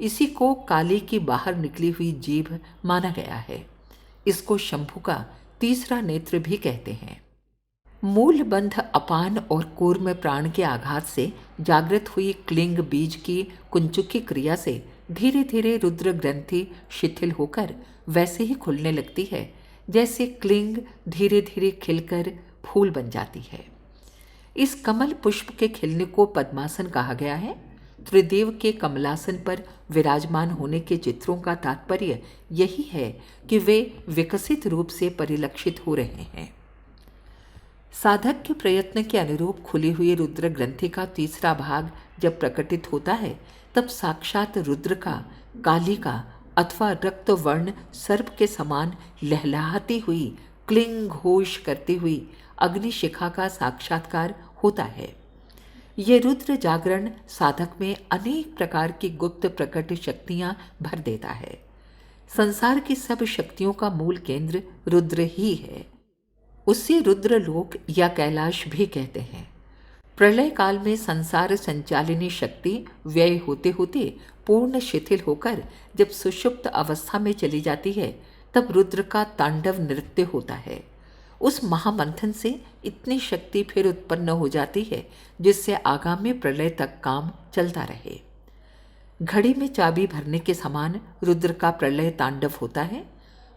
इसी को काली की बाहर निकली हुई जीभ माना गया है। इसको शंभु का तीसरा नेत्र भी कहते हैं। मूल बंध अपान और कूर्म प्राण के आघात से जागृत हुई क्लिंग बीज की कुंचुकी क्रिया से धीरे धीरे रुद्र ग्रंथि शिथिल होकर वैसे ही खुलने लगती है जैसे क्लिंग धीरे धीरे खिलकर फूल बन जाती है। इस कमल पुष्प के खिलने को पद्मासन कहा गया है। त्रिदेव के कमलासन पर विराजमान होने के चित्रों का तात्पर्य यही है कि वे विकसित रूप से परिलक्षित हो रहे हैं। साधक के प्रयत्न के अनुरूप खुली हुई रुद्र ग्रंथि का तीसरा भाग जब प्रकटित होता है, तब साक्षात रुद्र का, काली का अथवा रक्तवर्ण सर्प के समान लहलहाती हुई क्लिंग घोष करती हुई अग्निशिखा का साक्षात्कार होता है। ये रुद्र जागरण साधक में अनेक प्रकार की गुप्त प्रकट शक्तियां भर देता है। संसार की सब शक्तियों का मूल केंद्र रुद्र ही है। उसे रुद्रलोक या कैलाश भी कहते हैं। प्रलय काल में संसार संचालिनी शक्ति व्यय होते होते पूर्ण शिथिल होकर जब सुषुप्त अवस्था में चली जाती है, तब रुद्र का तांडव नृत्य होता है। उस महामंथन से इतनी शक्ति फिर उत्पन्न हो जाती है जिससे आगामी प्रलय तक काम चलता रहे। घड़ी में चाबी भरने के समान रुद्र का प्रलय तांडव होता है।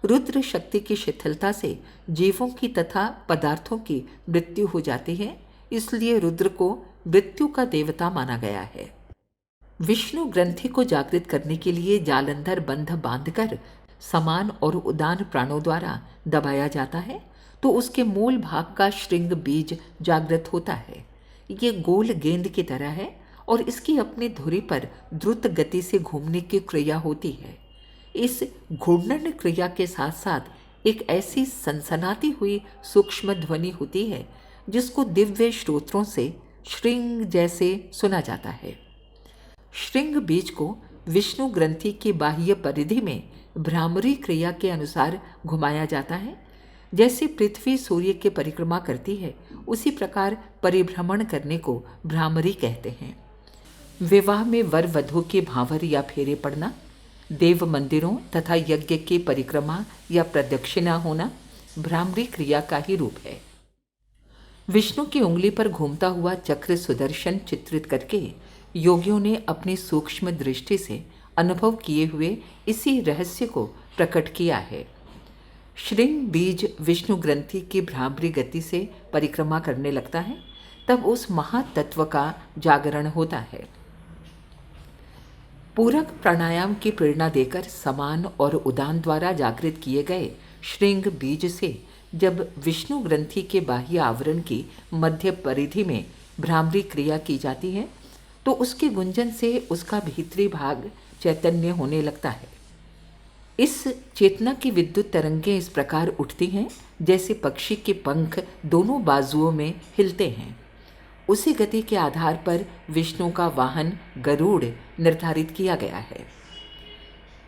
रुद्र शक्ति की शिथिलता से जीवों की तथा पदार्थों की मृत्यु हो जाती है, इसलिए रुद्र को मृत्यु का देवता माना गया है। विष्णु ग्रंथि को जागृत करने के लिए जालंधर बंध बांधकर समान और उदान प्राणों द्वारा दबाया जाता है तो उसके मूल भाग का श्रृंग बीज जागृत होता है। ये गोल गेंद की तरह है और इसकी अपनी धुरी पर द्रुत गति से घूमने की क्रिया होती है। इस घूर्णन क्रिया के साथ साथ एक ऐसी सनसनाती हुई सूक्ष्म ध्वनि होती है जिसको दिव्य श्रोत्रों से श्रृंग जैसे सुना जाता है। श्रृंग बीज को विष्णु ग्रंथि की बाह्य परिधि में भ्रामरी क्रिया के अनुसार घुमाया जाता है। जैसे पृथ्वी सूर्य की परिक्रमा करती है, उसी प्रकार परिभ्रमण करने को भ्रामरी कहते हैं। विवाह में वर वधू के भांवर या फेरे पड़ना, देव मंदिरों तथा यज्ञ की परिक्रमा या प्रदक्षिणा होना भ्रामरी क्रिया का ही रूप है। विष्णु की उंगली पर घूमता हुआ चक्र सुदर्शन चित्रित करके योगियों ने अपनी सूक्ष्म दृष्टि से अनुभव किए हुए इसी रहस्य को प्रकट किया है। श्रृंग बीज विष्णु ग्रंथि की भ्रामरी गति से परिक्रमा करने लगता है, तब उस महातत्व का जागरण होता है। पूरक प्राणायाम की प्रेरणा देकर समान और उदान द्वारा जागृत किए गए श्रृंग बीज से जब विष्णु ग्रंथि के बाह्य आवरण की मध्य परिधि में भ्रामरी क्रिया की जाती है तो उसके गुंजन से उसका भीतरी भाग चैतन्य होने लगता है। इस चेतना की विद्युत तरंगें इस प्रकार उठती हैं जैसे पक्षी के पंख दोनों बाजुओं में हिलते हैं। उसी गति के आधार पर विष्णु का वाहन गरुड़ निर्धारित किया गया है।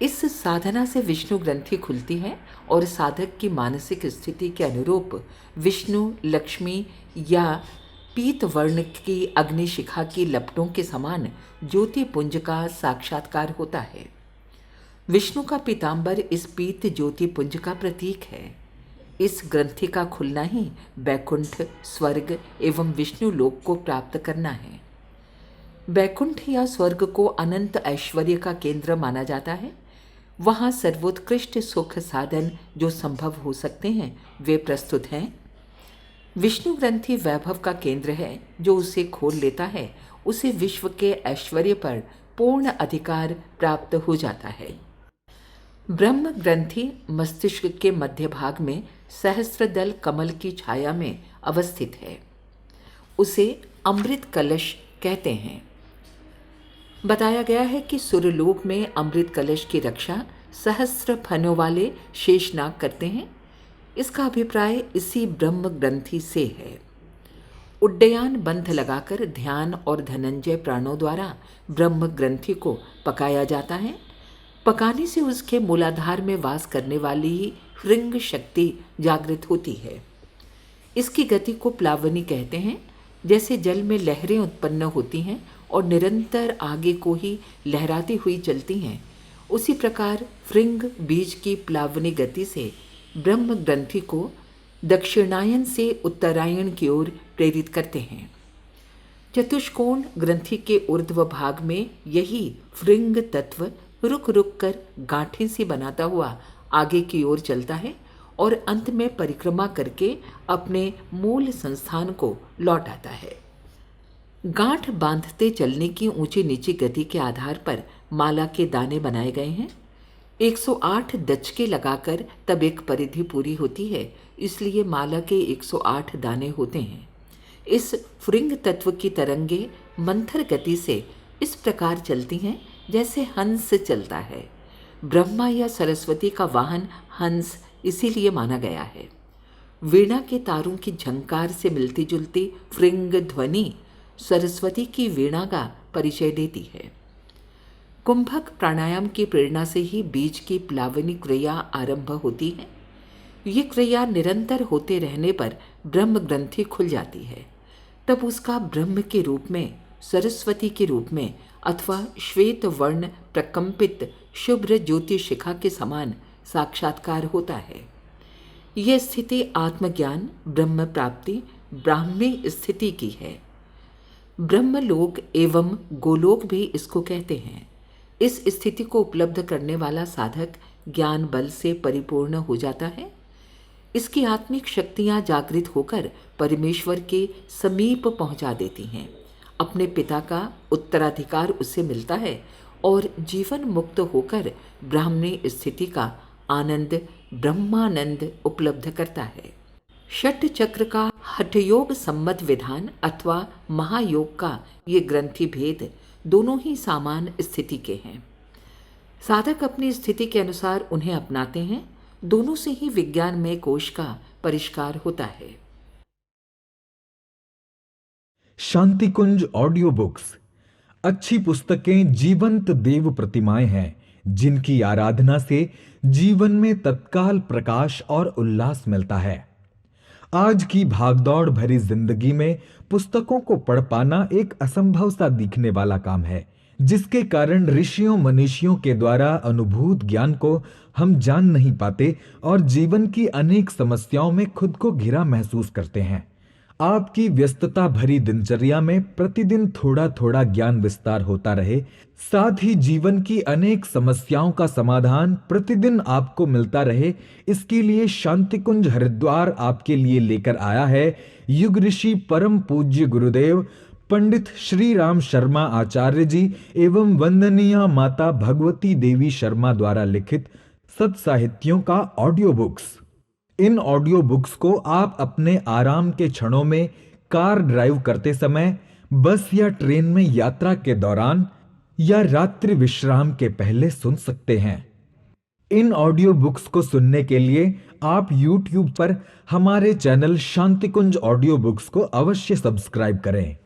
इस साधना से विष्णु ग्रंथि खुलती है और साधक की मानसिक स्थिति के अनुरूप विष्णु लक्ष्मी या पीत वर्ण की अग्निशिखा की लपटों के समान ज्योति पुंज का साक्षात्कार होता है। विष्णु का पीतांबर इस पीत ज्योति पुंज का प्रतीक है। इस ग्रंथि का खुलना ही बैकुंठ, स्वर्ग एवं विष्णु लोक को प्राप्त करना है। बैकुंठ या स्वर्ग को अनंत ऐश्वर्य का केंद्र माना जाता है। वहाँ सर्वोत्कृष्ट सुख साधन जो संभव हो सकते हैं वे प्रस्तुत हैं। विष्णु ग्रंथि वैभव का केंद्र है। जो उसे खोल लेता है उसे विश्व के ऐश्वर्य पर पूर्ण अधिकार प्राप्त हो जाता है। ब्रह्म ग्रंथि मस्तिष्क के मध्य भाग में सहस्त्रदल कमल की छाया में अवस्थित है। उसे अमृत कलश कहते हैं। बताया गया है कि सुरलोक में अमृत कलश की रक्षा सहस्त्र फनों वाले शेषनाग करते हैं। इसका अभिप्राय इसी ब्रह्म ग्रंथि से है। उड्डयन बंध लगाकर ध्यान और धनंजय प्राणों द्वारा ब्रह्म ग्रंथि को पकाया जाता है। पकाने से उसके मूलाधार में वास करने वाली ही हृंग शक्ति जागृत होती है। इसकी गति को प्लावनी कहते हैं। जैसे जल में लहरें उत्पन्न होती हैं और निरंतर आगे को ही लहराती हुई चलती हैं, उसी प्रकार हृंग बीज की प्लावनी गति से ब्रह्म ग्रंथि को दक्षिणायन से उत्तरायण की ओर प्रेरित करते हैं। चतुष्कोण ग्रंथि के ऊर्ध्व भाग में यही हृंग तत्व रुक रुक कर गांठें सी बनाता हुआ आगे की ओर चलता है और अंत में परिक्रमा करके अपने मूल संस्थान को लौट आता है। गांठ बांधते चलने की ऊंची नीची गति के आधार पर माला के दाने बनाए गए हैं। 108 दचके लगाकर तब एक परिधि पूरी होती है, इसलिए माला के 108 दाने होते हैं। इस फ्रिंग तत्व की तरंगे मंथर गति से इस प्रकार चलती हैं जैसे हंस चलता है। ब्रह्मा या सरस्वती का वाहन हंस इसीलिए माना गया है। वीणा के तारों की झंकार से मिलती जुलती फ्रिंग ध्वनि सरस्वती की वीणा का परिचय देती है। कुंभक प्राणायाम की प्रेरणा से ही बीज की प्लावनी क्रिया आरंभ होती है। ये क्रिया निरंतर होते रहने पर ब्रह्म ग्रंथि खुल जाती है। तब उसका ब्रह्म के रूप में, सरस्वती के रूप में अथवा श्वेत वर्ण प्रकंपित शुभ्र ज्योति शिखा के समान साक्षात्कार होता है। यह स्थिति आत्मज्ञान, ब्रह्म प्राप्ति, ब्राह्मी स्थिति की है। ब्रह्मलोक एवं गोलोक भी इसको कहते हैं। इस स्थिति को उपलब्ध करने वाला साधक ज्ञान बल से परिपूर्ण हो जाता है। इसकी आत्मिक शक्तियां जागृत होकर परमेश्वर के समीप पहुंचा देती हैं। अपने पिता का उत्तराधिकार उसे मिलता है और जीवन मुक्त होकर ब्राह्मणी स्थिति का आनंद, ब्रह्मानंद उपलब्ध करता है। षट चक्र का हठयोग सम्मत विधान अथवा महायोग का ये ग्रंथि भेद दोनों ही समान स्थिति के हैं। साधक अपनी स्थिति के अनुसार उन्हें अपनाते हैं। दोनों से ही विज्ञान में कोश का परिष्कार होता है। शांति कुंज ऑडियो बुक्स अच्छी पुस्तकें जीवंत देव प्रतिमाएं हैं, जिनकी आराधना से जीवन में तत्काल प्रकाश और उल्लास मिलता है। आज की भागदौड़ भरी जिंदगी में पुस्तकों को पढ़ पाना एक असंभव सा दिखने वाला काम है, जिसके कारण ऋषियों मनीषियों के द्वारा अनुभूत ज्ञान को हम जान नहीं पाते और जीवन की अनेक समस्याओं में खुद को घिरा महसूस करते हैं। आपकी व्यस्तता भरी दिनचर्या में प्रतिदिन थोड़ा थोड़ा ज्ञान विस्तार होता रहे, साथ ही जीवन की अनेक समस्याओं का समाधान प्रतिदिन आपको मिलता रहे, इसके लिए शांति कुंज हरिद्वार आपके लिए लेकर आया है युग ऋषि परम पूज्य गुरुदेव पंडित श्री राम शर्मा आचार्य जी एवं वंदनीय माता भगवती देवी शर्मा द्वारा लिखित सत्साहित्यों का ऑडियो बुक्स। इन ऑडियो बुक्स को आप अपने आराम के क्षणों में, कार ड्राइव करते समय, बस या ट्रेन में यात्रा के दौरान या रात्रि विश्राम के पहले सुन सकते हैं। इन ऑडियो बुक्स को सुनने के लिए आप YouTube पर हमारे चैनल शांति कुंज ऑडियो बुक्स को अवश्य सब्सक्राइब करें।